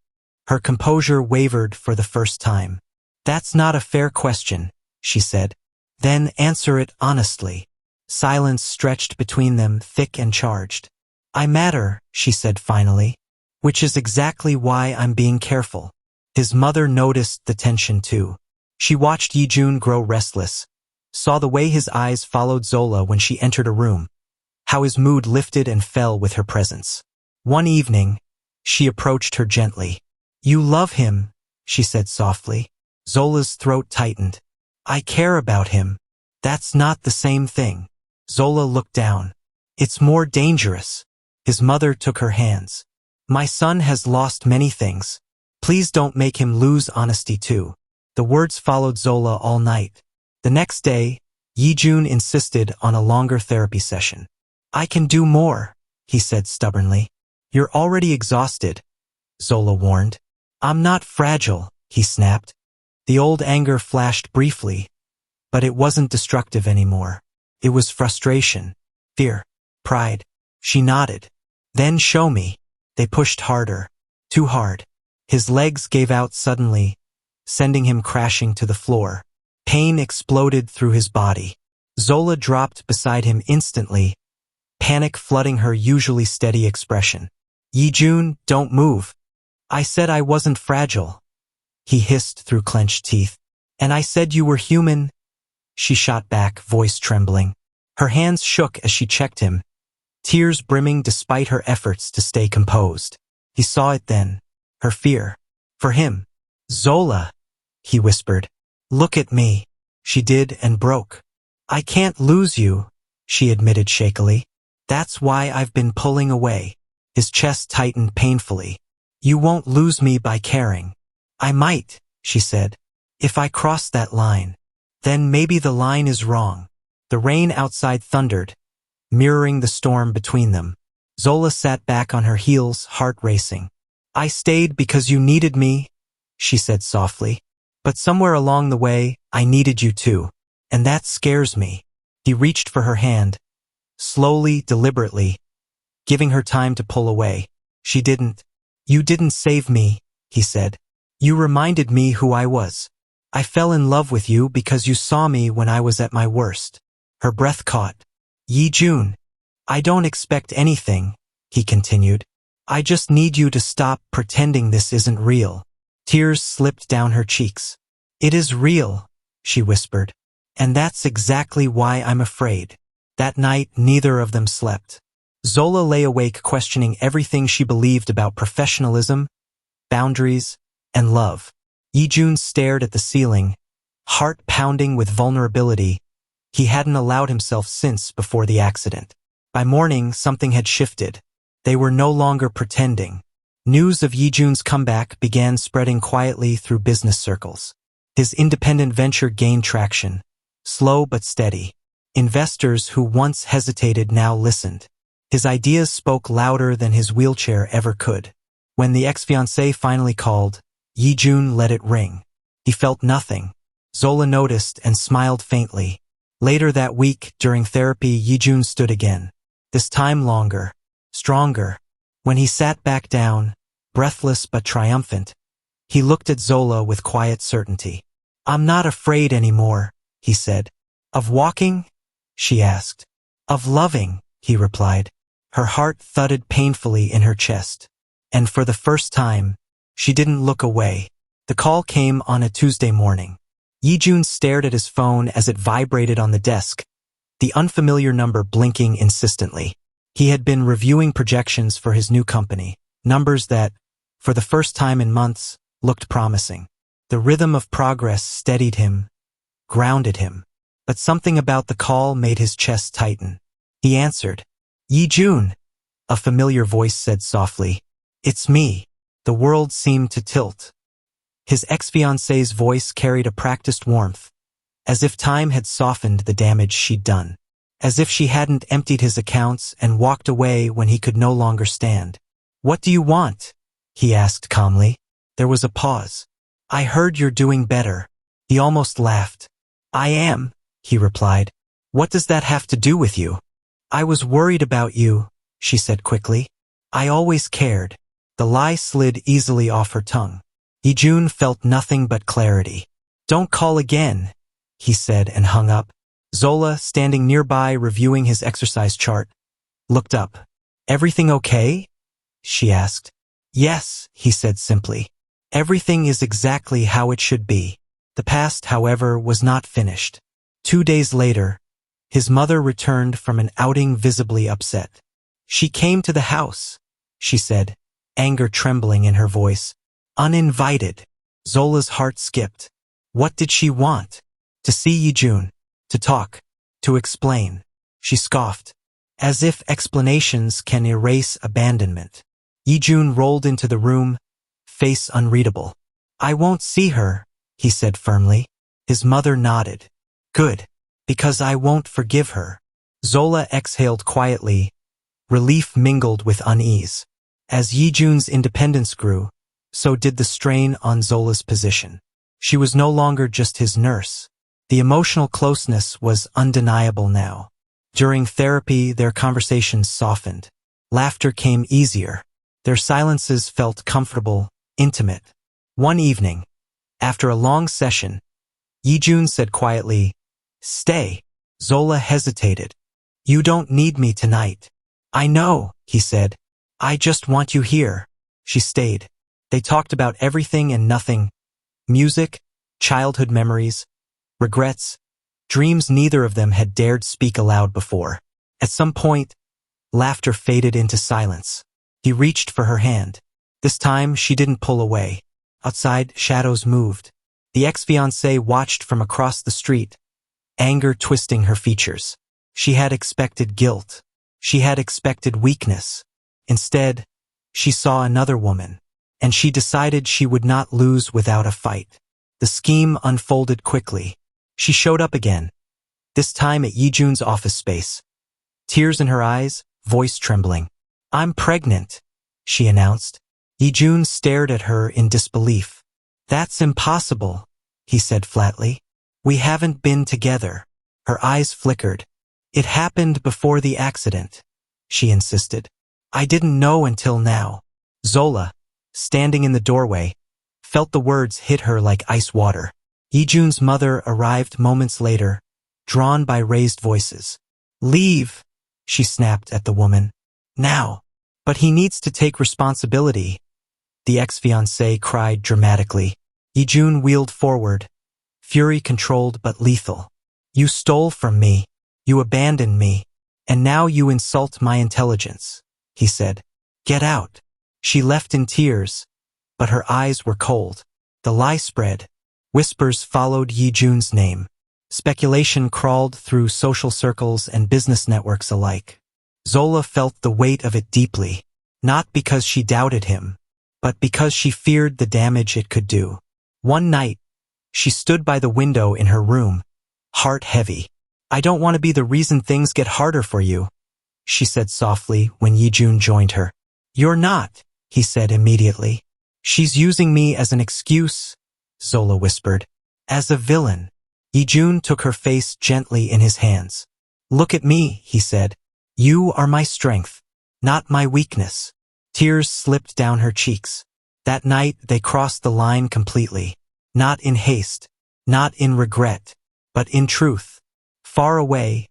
Her composure wavered for the first time. "That's not a fair question," she said. "Then answer it honestly." Silence stretched between them, thick and charged. "I matter," she said finally. "Which is exactly why I'm being careful." His mother noticed the tension too. She watched Ye-jun grow restless, saw the way his eyes followed Zola when she entered a room, how his mood lifted and fell with her presence. One evening, she approached her gently. "You love him," she said softly. Zola's throat tightened. "I care about him." "That's not the same thing." Zola looked down. "It's more dangerous." His mother took her hands. "My son has lost many things. Please don't make him lose honesty too." The words followed Zola all night. The next day, Ye-jun insisted on a longer therapy session. "I can do more," he said stubbornly. "You're already exhausted," Zola warned. "I'm not fragile," he snapped. The old anger flashed briefly, but it wasn't destructive anymore. It was frustration, fear, pride. She nodded. Then show me. They pushed harder. Too hard. His legs gave out suddenly, sending him crashing to the floor. Pain exploded through his body. Zola dropped beside him instantly, panic flooding her usually steady expression. Ye-jun, don't move. I said I wasn't fragile. He hissed through clenched teeth. And I said you were human. She shot back, voice trembling. Her hands shook as she checked him, tears brimming despite her efforts to stay composed. He saw it then. Her fear. For him. Zola, he whispered. Look at me. She did and broke. I can't lose you, she admitted shakily. That's why I've been pulling away. His chest tightened painfully. You won't lose me by caring. I might, she said. If I cross that line. Then maybe the line is wrong. The rain outside thundered, mirroring the storm between them. Zola sat back on her heels, heart racing. I stayed because you needed me, she said softly. But somewhere along the way, I needed you too. And that scares me. He reached for her hand, slowly, deliberately, giving her time to pull away. She didn't. You didn't save me, he said. You reminded me who I was. I fell in love with you because you saw me when I was at my worst. Her breath caught. Ye-jun, I don't expect anything, he continued. I just need you to stop pretending this isn't real. Tears slipped down her cheeks. It is real, she whispered. And that's exactly why I'm afraid. That night, neither of them slept. Zola lay awake questioning everything she believed about professionalism, boundaries, and love. Ye-jun stared at the ceiling, heart pounding with vulnerability. He hadn't allowed himself since before the accident. By morning, something had shifted. They were no longer pretending. News of Ye-jun's comeback began spreading quietly through business circles. His independent venture gained traction, slow but steady. Investors who once hesitated now listened. His ideas spoke louder than his wheelchair ever could. When the ex-fiancée finally called, Ye-jun let it ring. He felt nothing. Zola noticed and smiled faintly. Later that week, during therapy, Ye-jun stood again. This time longer, stronger. When he sat back down, breathless but triumphant, he looked at Zola with quiet certainty. I'm not afraid anymore, he said. Of walking? She asked. Of loving, he replied. Her heart thudded painfully in her chest. And for the first time, she didn't look away. The call came on a Tuesday morning. Ye-jun stared at his phone as it vibrated on the desk, the unfamiliar number blinking insistently. He had been reviewing projections for his new company, numbers that, for the first time in months, looked promising. The rhythm of progress steadied him, grounded him. But something about the call made his chest tighten. He answered. Ye-jun, a familiar voice said softly. It's me. The world seemed to tilt. His ex-fiancée's voice carried a practiced warmth, as if time had softened the damage she'd done. As if she hadn't emptied his accounts and walked away when he could no longer stand. What do you want? He asked calmly. There was a pause. I heard you're doing better. He almost laughed. I am, he replied. What does that have to do with you? I was worried about you, she said quickly. I always cared. The lie slid easily off her tongue. Ye-jun felt nothing but clarity. Don't call again, he said and hung up. Zola, standing nearby reviewing his exercise chart, looked up. Everything okay? She asked. Yes, he said simply. Everything is exactly how it should be. The past, however, was not finished. 2 days later, his mother returned from an outing visibly upset. She came to the house, she said, anger trembling in her voice. Uninvited. Zola's heart skipped. What did she want? To see Ye-jun. To talk. To explain. She scoffed. As if explanations can erase abandonment. Ye-jun rolled into the room, face unreadable. I won't see her, he said firmly. His mother nodded. Good. Because I won't forgive her. Zola exhaled quietly, relief mingled with unease. As Ye-jun's independence grew, so did the strain on Zola's position. She was no longer just his nurse. The emotional closeness was undeniable now. During therapy, their conversations softened. Laughter came easier. Their silences felt comfortable, intimate. One evening, after a long session, Ye-jun said quietly, "Stay." Zola hesitated. "You don't need me tonight." "I know," he said. "I just want you here." She stayed. They talked about everything and nothing. Music, childhood memories, regrets, dreams neither of them had dared speak aloud before. At some point, laughter faded into silence. He reached for her hand. This time, she didn't pull away. Outside, shadows moved. The ex-fiancé watched from across the street, anger twisting her features. She had expected guilt. She had expected weakness. Instead, she saw another woman, and she decided she would not lose without a fight. The scheme unfolded quickly. She showed up again, this time at Ye-jun's office space. Tears in her eyes, voice trembling. "I'm pregnant," she announced. Ye-jun stared at her in disbelief. "That's impossible," he said flatly. "We haven't been together." Her eyes flickered. "It happened before the accident," she insisted. "I didn't know until now." Zola, standing in the doorway, felt the words hit her like ice water. Ye-jun's mother arrived moments later, drawn by raised voices. "Leave," she snapped at the woman. "Now." "But he needs to take responsibility," the ex-fiancé cried dramatically. Ye-jun wheeled forward, fury controlled but lethal. "You stole from me. You abandoned me. And now you insult my intelligence," he said. "Get out." She left in tears, but her eyes were cold. The lie spread. Whispers followed Ye-jun's name. Speculation crawled through social circles and business networks alike. Zola felt the weight of it deeply, not because she doubted him, but because she feared the damage it could do. One night, she stood by the window in her room, heart heavy. "I don't want to be the reason things get harder for you," she said softly when Ye-jun joined her. "You're not," he said immediately. "She's using me as an excuse," Zola whispered. "As a villain." Ye-jun took her face gently in his hands. "Look at me," he said. "You are my strength, not my weakness." Tears slipped down her cheeks. That night, they crossed the line completely. Not in haste, not in regret, but in truth. Far away,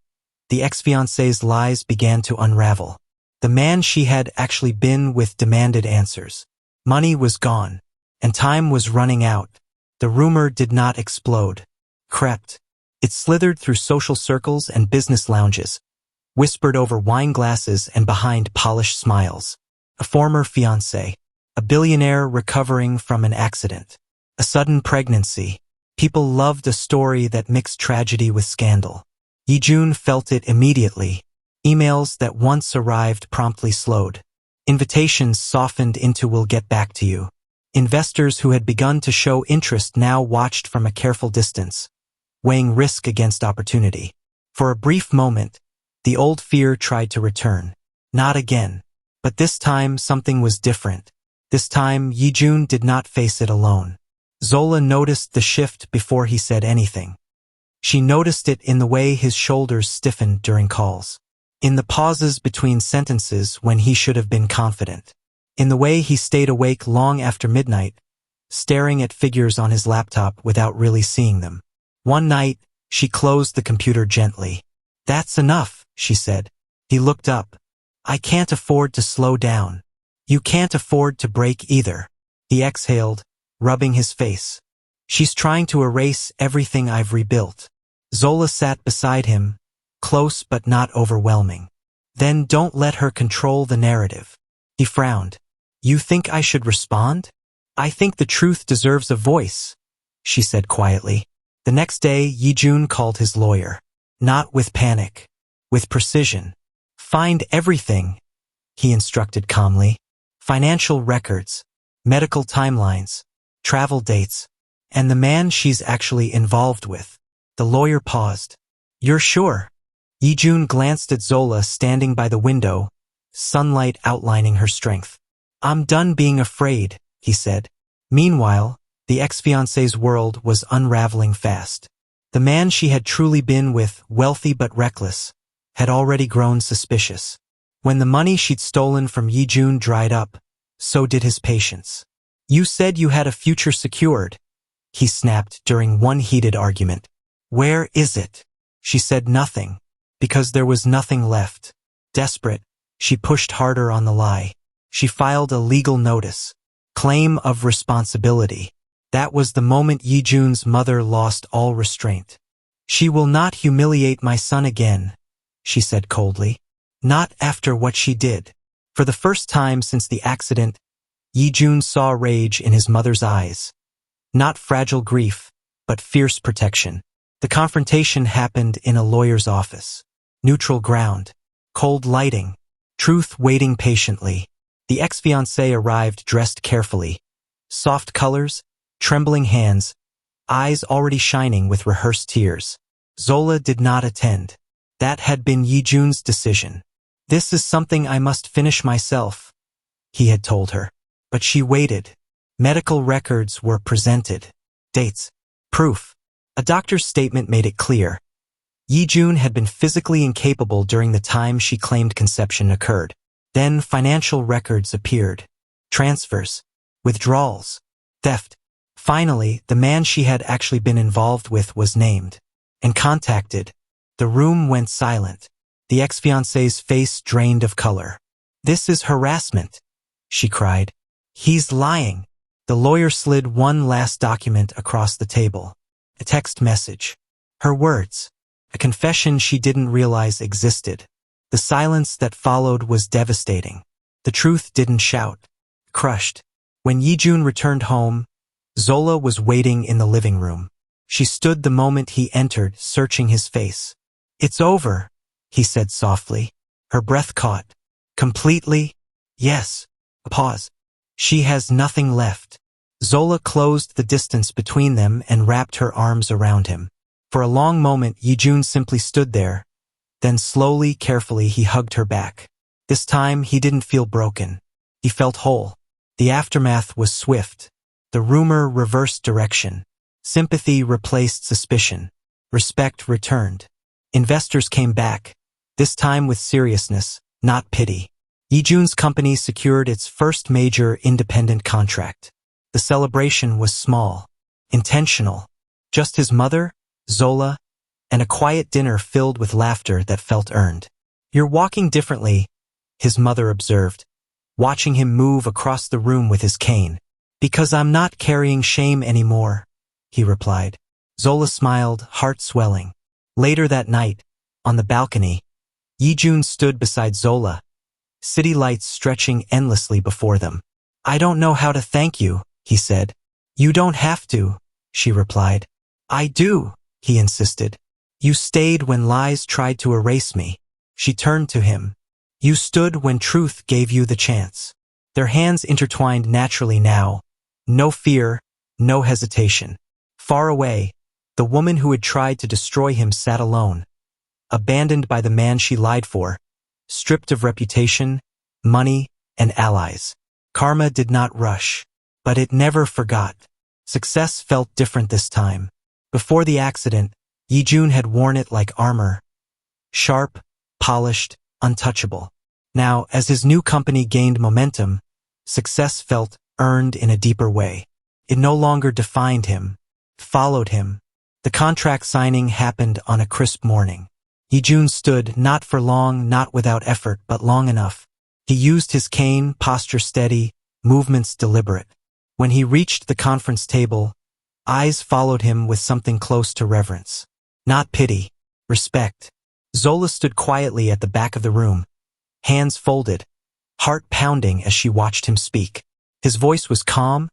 the ex-fiancé's lies began to unravel. The man she had actually been with demanded answers. Money was gone, and time was running out. The rumor did not explode. Crept. It slithered through social circles and business lounges, whispered over wine glasses and behind polished smiles. A former fiancé. A billionaire recovering from an accident. A sudden pregnancy. People loved a story that mixed tragedy with scandal. Ye-jun felt it immediately. Emails that once arrived promptly slowed. Invitations softened into "we'll get back to you." Investors who had begun to show interest now watched from a careful distance, weighing risk against opportunity. For a brief moment, the old fear tried to return. Not again. But this time something was different. This time Ye-jun did not face it alone. Zola noticed the shift before he said anything. She noticed it in the way his shoulders stiffened during calls. In the pauses between sentences when he should have been confident. In the way he stayed awake long after midnight, staring at figures on his laptop without really seeing them. One night, she closed the computer gently. "That's enough," she said. He looked up. "I can't afford to slow down." "You can't afford to break either," he exhaled, rubbing his face. "She's trying to erase everything I've rebuilt." Zola sat beside him, close but not overwhelming. "Then don't let her control the narrative." He frowned. "You think I should respond?" "I think the truth deserves a voice," she said quietly. The next day, Ye-jun called his lawyer. Not with panic, with precision. "Find everything," he instructed calmly. "Financial records, medical timelines, travel dates, and the man she's actually involved with." The lawyer paused. "You're sure?" Ye-jun glanced at Zola standing by the window, sunlight outlining her strength. "I'm done being afraid," he said. Meanwhile, the ex-fiancé's world was unraveling fast. The man she had truly been with, wealthy but reckless, had already grown suspicious. When the money she'd stolen from Ye-jun dried up, so did his patience. You said you had a future secured, he snapped during one heated argument. Where is it? She said nothing, because there was nothing left. Desperate, she pushed harder on the lie. She filed a legal notice. Claim of responsibility. That was the moment Ye-jun's mother lost all restraint. She will not humiliate my son again, she said coldly. Not after what she did. For the first time since the accident, Ye-jun saw rage in his mother's eyes. Not fragile grief, but fierce protection. The confrontation happened in a lawyer's office. Neutral ground. Cold lighting. Truth waiting patiently. The ex-fiancé arrived dressed carefully. Soft colors, trembling hands, eyes already shining with rehearsed tears. Zola did not attend. That had been Ye-jun's decision. This is something I must finish myself, he had told her. But she waited. Medical records were presented. Dates. Proof. A doctor's statement made it clear. Ye-jun had been physically incapable during the time she claimed conception occurred. Then financial records appeared. Transfers. Withdrawals. Theft. Finally, the man she had actually been involved with was named and contacted. The room went silent. The ex-fiancé's face drained of color. This is harassment, she cried. He's lying. The lawyer slid one last document across the table. A text message. Her words. A confession she didn't realize existed. The silence that followed was devastating. The truth didn't shout. Crushed. When Ye-jun returned home, Zola was waiting in the living room. She stood the moment he entered, searching his face. It's over, he said softly. Her breath caught. Completely? Yes. A pause. She has nothing left. Zola closed the distance between them and wrapped her arms around him. For a long moment, Ye-jun simply stood there. Then slowly, carefully, he hugged her back. This time, he didn't feel broken. He felt whole. The aftermath was swift. The rumor reversed direction. Sympathy replaced suspicion. Respect returned. Investors came back, this time with seriousness, not pity. Ye-jun's company secured its first major independent contract. The celebration was small, intentional. Just his mother, Zola, and a quiet dinner filled with laughter that felt earned. You're walking differently, his mother observed, watching him move across the room with his cane. Because I'm not carrying shame anymore, he replied. Zola smiled, heart swelling. Later that night, on the balcony, Ye-jun stood beside Zola, city lights stretching endlessly before them. I don't know how to thank you, he said. You don't have to, she replied. I do, he insisted. You stayed when lies tried to erase me. She turned to him. You stood when truth gave you the chance. Their hands intertwined naturally now. No fear, no hesitation. Far away, the woman who had tried to destroy him sat alone, abandoned by the man she lied for, stripped of reputation, money, and allies. Karma did not rush, but it never forgot. Success felt different this time. Before the accident, Ye-jun had worn it like armor. Sharp, polished, untouchable. Now, as his new company gained momentum, success felt earned in a deeper way. It no longer defined him, followed him. The contract signing happened on a crisp morning. Ye-jun stood, not for long, not without effort, but long enough. He used his cane, posture steady, movements deliberate. When he reached the conference table, eyes followed him with something close to reverence. Not pity, respect. Zola stood quietly at the back of the room, hands folded, heart pounding as she watched him speak. His voice was calm,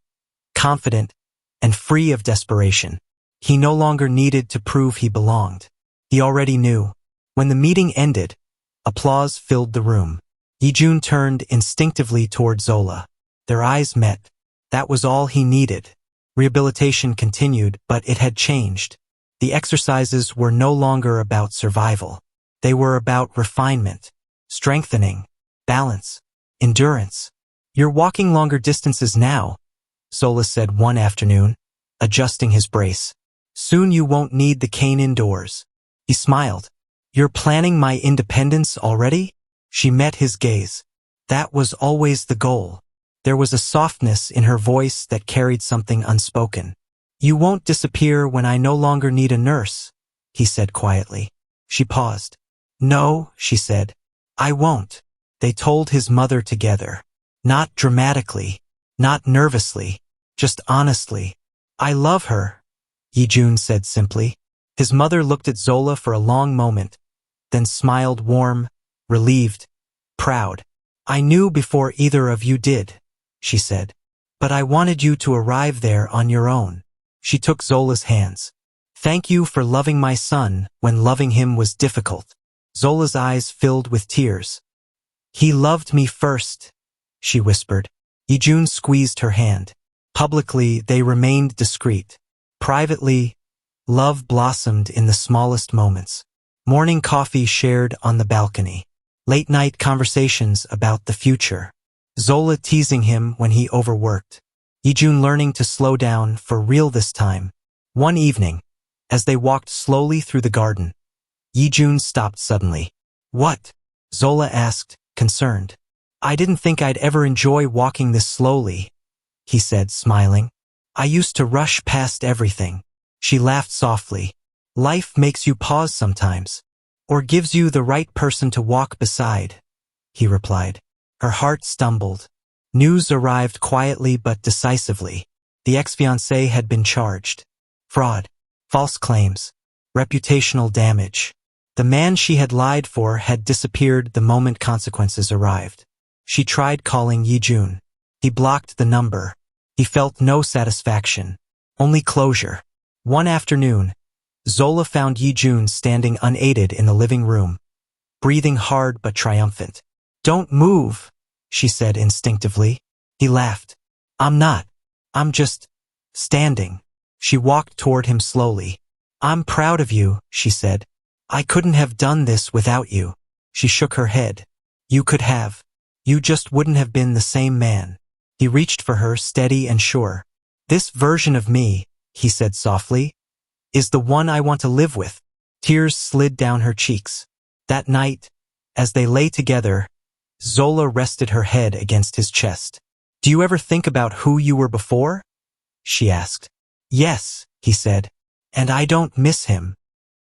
confident, and free of desperation. He no longer needed to prove he belonged. He already knew. When the meeting ended, applause filled the room. Ye-jun turned instinctively toward Zola. Their eyes met. That was all he needed. Rehabilitation continued, but it had changed. The exercises were no longer about survival. They were about refinement, strengthening, balance, endurance. You're walking longer distances now, Zola said one afternoon, adjusting his brace. Soon you won't need the cane indoors. He smiled. You're planning my independence already? She met his gaze. That was always the goal. There was a softness in her voice that carried something unspoken. You won't disappear when I no longer need a nurse, he said quietly. She paused. No, she said. I won't. They told his mother together. Not dramatically, not nervously, just honestly. I love her, Ye-jun said simply. His mother looked at Zola for a long moment, then smiled warm, relieved, proud. I knew before either of you did, she said. But I wanted you to arrive there on your own. She took Zola's hands. Thank you for loving my son when loving him was difficult. Zola's eyes filled with tears. He loved me first, she whispered. Ye-jun squeezed her hand. Publicly, they remained discreet. Privately, love blossomed in the smallest moments. Morning coffee shared on the balcony. Late-night conversations about the future. Zola teasing him when he overworked. Ye-jun learning to slow down for real this time. One evening, as they walked slowly through the garden, Ye-jun stopped suddenly. What? Zola asked, concerned. I didn't think I'd ever enjoy walking this slowly, he said, smiling. I used to rush past everything. She laughed softly. Life makes you pause sometimes, or gives you the right person to walk beside, he replied. Her heart stumbled. News arrived quietly but decisively. The ex-fiancé had been charged. Fraud, false claims, reputational damage. The man she had lied for had disappeared the moment consequences arrived. She tried calling Ye-jun. He blocked the number. He felt no satisfaction, only closure. One afternoon, Zola found Ye-jun standing unaided in the living room, breathing hard but triumphant. Don't move, she said instinctively. He laughed. I'm not. I'm just standing. She walked toward him slowly. I'm proud of you, she said. I couldn't have done this without you. She shook her head. You could have. You just wouldn't have been the same man. He reached for her, steady and sure. This version of me, he said softly, is the one I want to live with. Tears slid down her cheeks. That night, as they lay together, Zola rested her head against his chest. Do you ever think about who you were before? She asked. Yes, he said. And I don't miss him.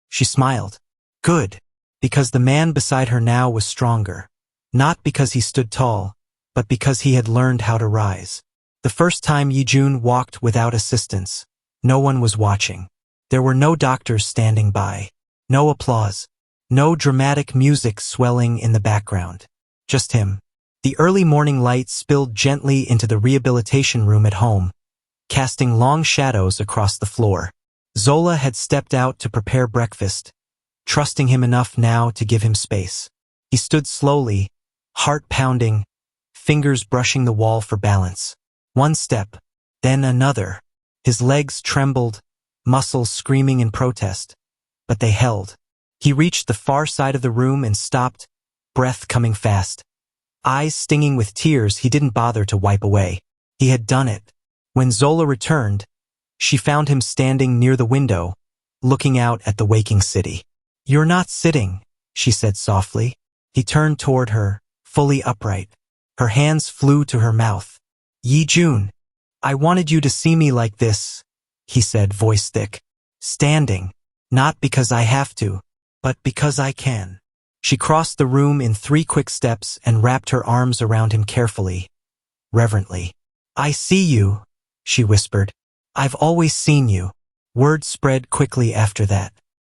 She smiled. Good. Because the man beside her now was stronger. Not because he stood tall, but because he had learned how to rise. The first time Ye-jun walked without assistance, no one was watching. There were no doctors standing by. No applause. No dramatic music swelling in the background. Just him. The early morning light spilled gently into the rehabilitation room at home, casting long shadows across the floor. Zola had stepped out to prepare breakfast, trusting him enough now to give him space. He stood slowly, heart pounding, fingers brushing the wall for balance. One step, then another. His legs trembled, muscles screaming in protest, but they held. He reached the far side of the room and stopped, breath coming fast. Eyes stinging with tears he didn't bother to wipe away. He had done it. When Zola returned, she found him standing near the window, looking out at the waking city. You're not sitting, she said softly. He turned toward her, fully upright. Her hands flew to her mouth. Ye-jun, I wanted you to see me like this, he said, voice thick. Standing. Not because I have to, but because I can. She crossed the room in 3 quick steps and wrapped her arms around him carefully, reverently. I see you, she whispered. I've always seen you. Word spread quickly after that.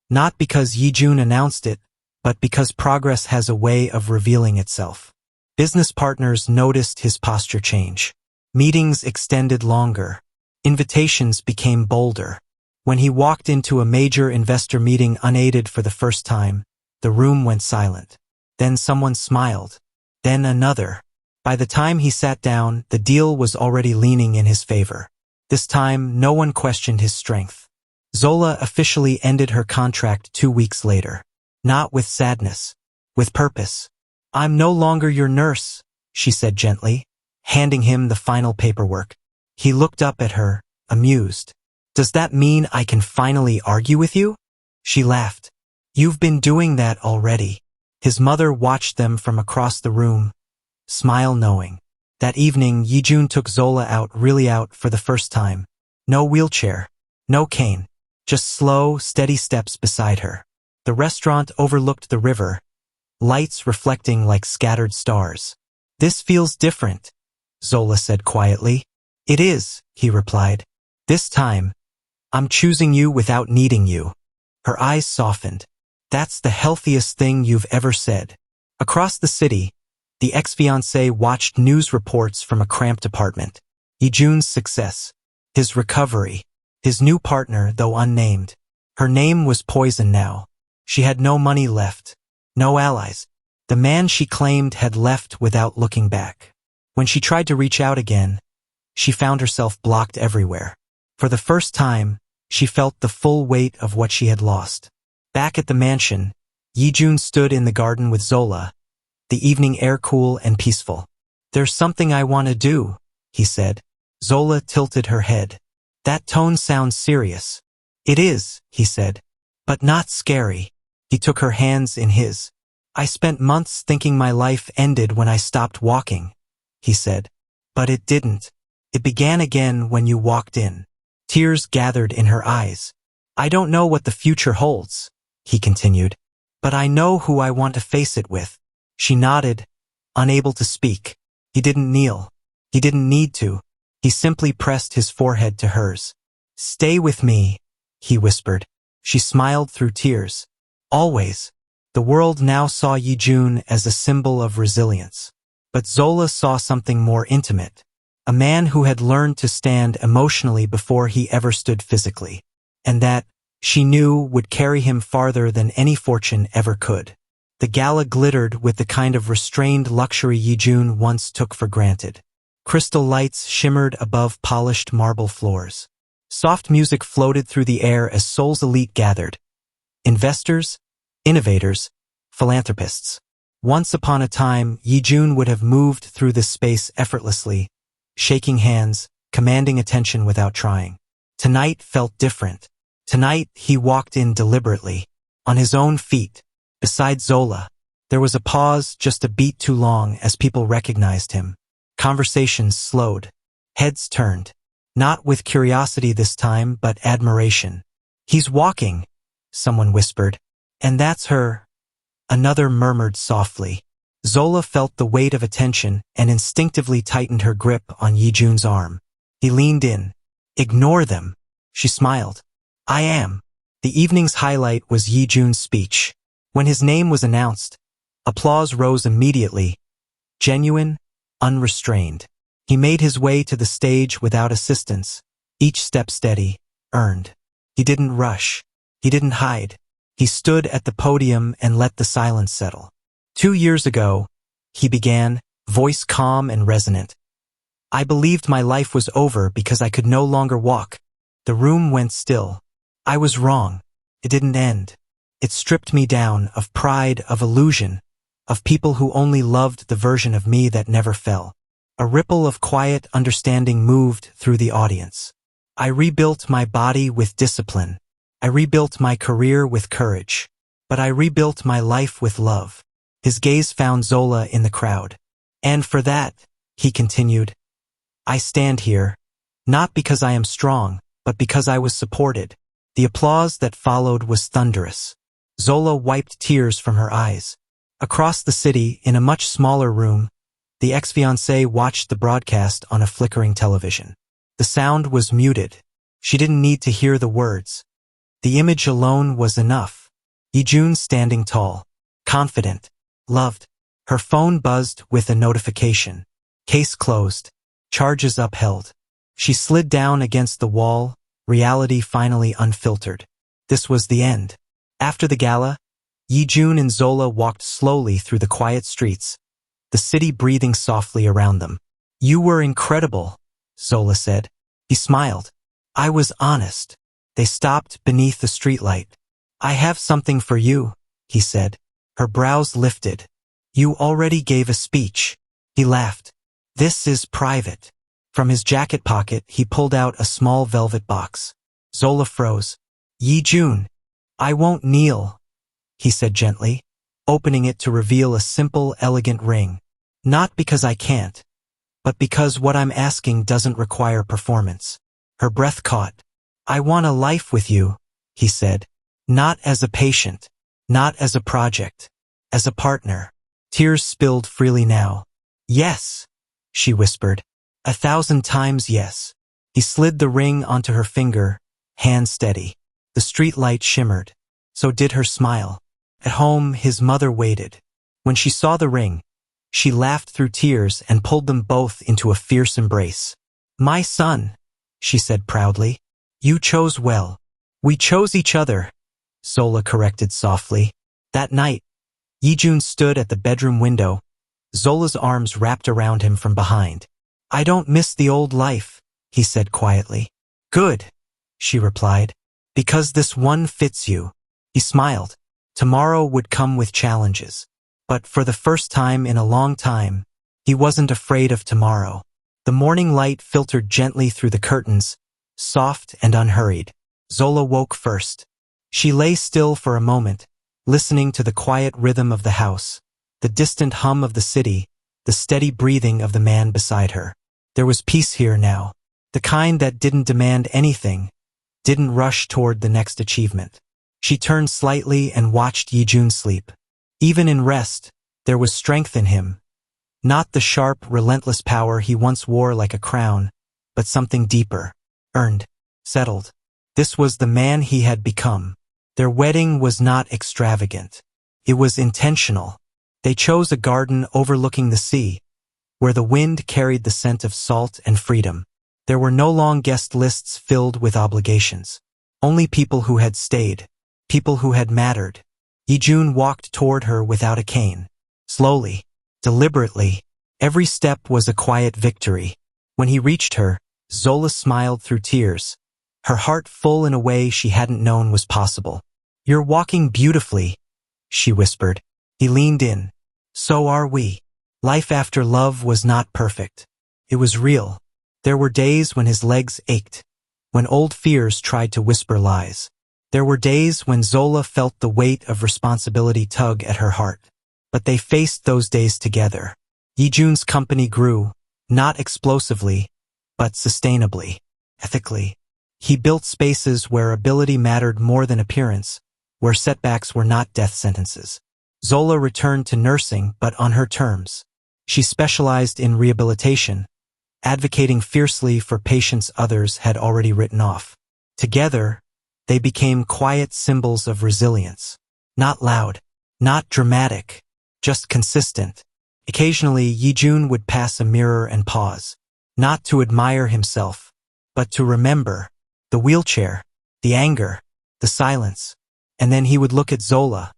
Not because Ye-jun announced it, but because progress has a way of revealing itself. Business partners noticed his posture change. Meetings extended longer. Invitations became bolder. When he walked into a major investor meeting unaided for the first time, the room went silent. Then someone smiled. Then another. By the time he sat down, the deal was already leaning in his favor. This time, no one questioned his strength. Zola officially ended her contract 2 weeks later. Not with sadness. With purpose. I'm no longer your nurse, she said gently, handing him the final paperwork. He looked up at her, amused. Does that mean I can finally argue with you? She laughed. You've been doing that already. His mother watched them from across the room, smile knowing. That evening, Ye-jun took Zola out, really out, for the first time. No wheelchair, no cane, just slow, steady steps beside her. The restaurant overlooked the river, lights reflecting like scattered stars. "This feels different," Zola said quietly. "It is," he replied. "This time, I'm choosing you without needing you." Her eyes softened. "That's the healthiest thing you've ever said." Across the city, the ex-fiancé watched news reports from a cramped apartment. Ye-jun's success, his recovery, his new partner, though unnamed. Her name was poison now. She had no money left, no allies. The man she claimed had left without looking back. When she tried to reach out again, she found herself blocked everywhere. For the first time, she felt the full weight of what she had lost. Back at the mansion, Ye-jun stood in the garden with Zola, the evening air cool and peaceful. "There's something I want to do," he said. Zola tilted her head. "That tone sounds serious." "It is," he said, "but not scary." He took her hands in his. "I spent months thinking my life ended when I stopped walking," he said. "But it didn't. It began again when you walked in." Tears gathered in her eyes. "I don't know what the future holds," he continued, "but I know who I want to face it with." She nodded, unable to speak. He didn't kneel. He didn't need to. He simply pressed his forehead to hers. "Stay with me," he whispered. She smiled through tears. "Always." The world now saw Ye-jun as a symbol of resilience. But Zola saw something more intimate. A man who had learned to stand emotionally before he ever stood physically. And that, she knew, would carry him farther than any fortune ever could. The gala glittered with the kind of restrained luxury Ye-jun once took for granted. Crystal lights shimmered above polished marble floors. Soft music floated through the air as Seoul's elite gathered. Investors, innovators, philanthropists. Once upon a time, Ye-jun would have moved through this space effortlessly, shaking hands, commanding attention without trying. Tonight felt different. Tonight he walked in deliberately, on his own feet, beside Zola. There was a pause, just a beat too long, as people recognized him. Conversations slowed. Heads turned. Not with curiosity this time, but admiration. "He's walking," someone whispered. "And that's her," another murmured softly. Zola felt the weight of attention and instinctively tightened her grip on Ye-jun's arm. He leaned in. "Ignore them," she smiled. "I am." The evening's highlight was Ye-jun's speech. When his name was announced, applause rose immediately, genuine, unrestrained. He made his way to the stage without assistance, each step steady, earned. He didn't rush. He didn't hide. He stood at the podium and let the silence settle. 2 years ago, he began, voice calm and resonant. "I believed my life was over because I could no longer walk." The room went still. "I was wrong. It didn't end. It stripped me down, of pride, of illusion, of people who only loved the version of me that never fell." A ripple of quiet understanding moved through the audience. "I rebuilt my body with discipline. I rebuilt my career with courage. But I rebuilt my life with love." His gaze found Zola in the crowd. "And for that," he continued, "I stand here, not because I am strong, but because I was supported." The applause that followed was thunderous. Zola wiped tears from her eyes. Across the city, in a much smaller room, the ex-fiancé watched the broadcast on a flickering television. The sound was muted. She didn't need to hear the words. The image alone was enough. Ye-jun standing tall, confident, loved. Her phone buzzed with a notification. Case closed. Charges upheld. She slid down against the wall, reality finally unfiltered. This was the end. After the gala, Ye-jun and Zola walked slowly through the quiet streets, the city breathing softly around them. "You were incredible," Zola said. He smiled. "I was honest." They stopped beneath the streetlight. "I have something for you," he said. Her brows lifted. "You already gave a speech." He laughed. "This is private." From his jacket pocket, he pulled out a small velvet box. Zola froze. "Ye-jun, I won't kneel," he said gently. opening it to reveal a simple, elegant ring. Not because I can't, but because what I'm asking doesn't require performance. Her breath caught. I want a life with you, he said. Not as a patient, not as a project, as a partner. Tears spilled freely now. Yes, she whispered. 1,000 times yes. He slid the ring onto her finger, hand steady. The street light shimmered. So did her smile. At home, his mother waited. When she saw the ring, she laughed through tears and pulled them both into a fierce embrace. My son, she said proudly. You chose well. We chose each other, Zola corrected softly. That night, Ye-jun stood at the bedroom window, Zola's arms wrapped around him from behind. I don't miss the old life, he said quietly. Good, she replied. Because this one fits you. He smiled. Tomorrow would come with challenges. But for the first time in a long time, he wasn't afraid of tomorrow. The morning light filtered gently through the curtains, soft and unhurried. Zola woke first. She lay still for a moment, listening to the quiet rhythm of the house, the distant hum of the city, the steady breathing of the man beside her. There was peace here now, the kind that didn't demand anything, didn't rush toward the next achievement. She turned slightly and watched Ye-jun sleep. Even in rest, there was strength in him. Not the sharp, relentless power he once wore like a crown, but something deeper, earned, settled. This was the man he had become. Their wedding was not extravagant. It was intentional. They chose a garden overlooking the sea, where the wind carried the scent of salt and freedom. There were no long guest lists filled with obligations. Only people who had stayed, people who had mattered. Ye-jun walked toward her without a cane. Slowly, deliberately, every step was a quiet victory. When he reached her, Zola smiled through tears, her heart full in a way she hadn't known was possible. You're walking beautifully, she whispered. He leaned in. So are we. Life after love was not perfect. It was real. There were days when his legs ached, when old fears tried to whisper lies. There were days when Zola felt the weight of responsibility tug at her heart. But they faced those days together. Ye-jun's company grew, not explosively, but sustainably, ethically. He built spaces where ability mattered more than appearance, where setbacks were not death sentences. Zola returned to nursing, but on her terms. She specialized in rehabilitation, advocating fiercely for patients others had already written off. Together, they became quiet symbols of resilience. Not loud, not dramatic, just consistent. Occasionally, Ye-jun would pass a mirror and pause, not to admire himself, but to remember the wheelchair, the anger, the silence. And then he would look at Zola,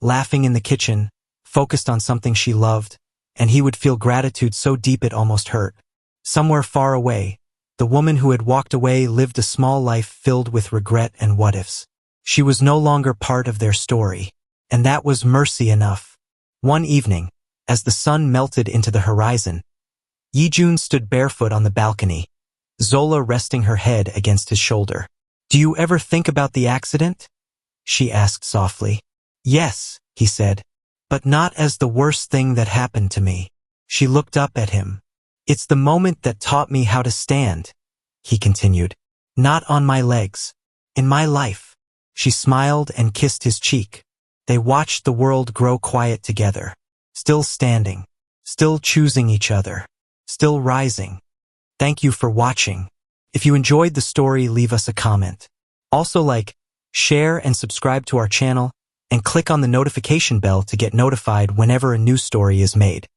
laughing in the kitchen, focused on something she loved, and he would feel gratitude so deep it almost hurt. Somewhere far away, the woman who had walked away lived a small life filled with regret and what-ifs. She was no longer part of their story, and that was mercy enough. One evening, as the sun melted into the horizon, Ye-jun stood barefoot on the balcony, Zola resting her head against his shoulder. Do you ever think about the accident? She asked softly. Yes, he said, but not as the worst thing that happened to me. She looked up at him. It's the moment that taught me how to stand, he continued. Not on my legs. In my life. She smiled and kissed his cheek. They watched the world grow quiet together. Still standing. Still choosing each other. Still rising. Thank you for watching. If you enjoyed the story, leave us a comment. Also share and subscribe to our channel, and click on the notification bell to get notified whenever a new story is made.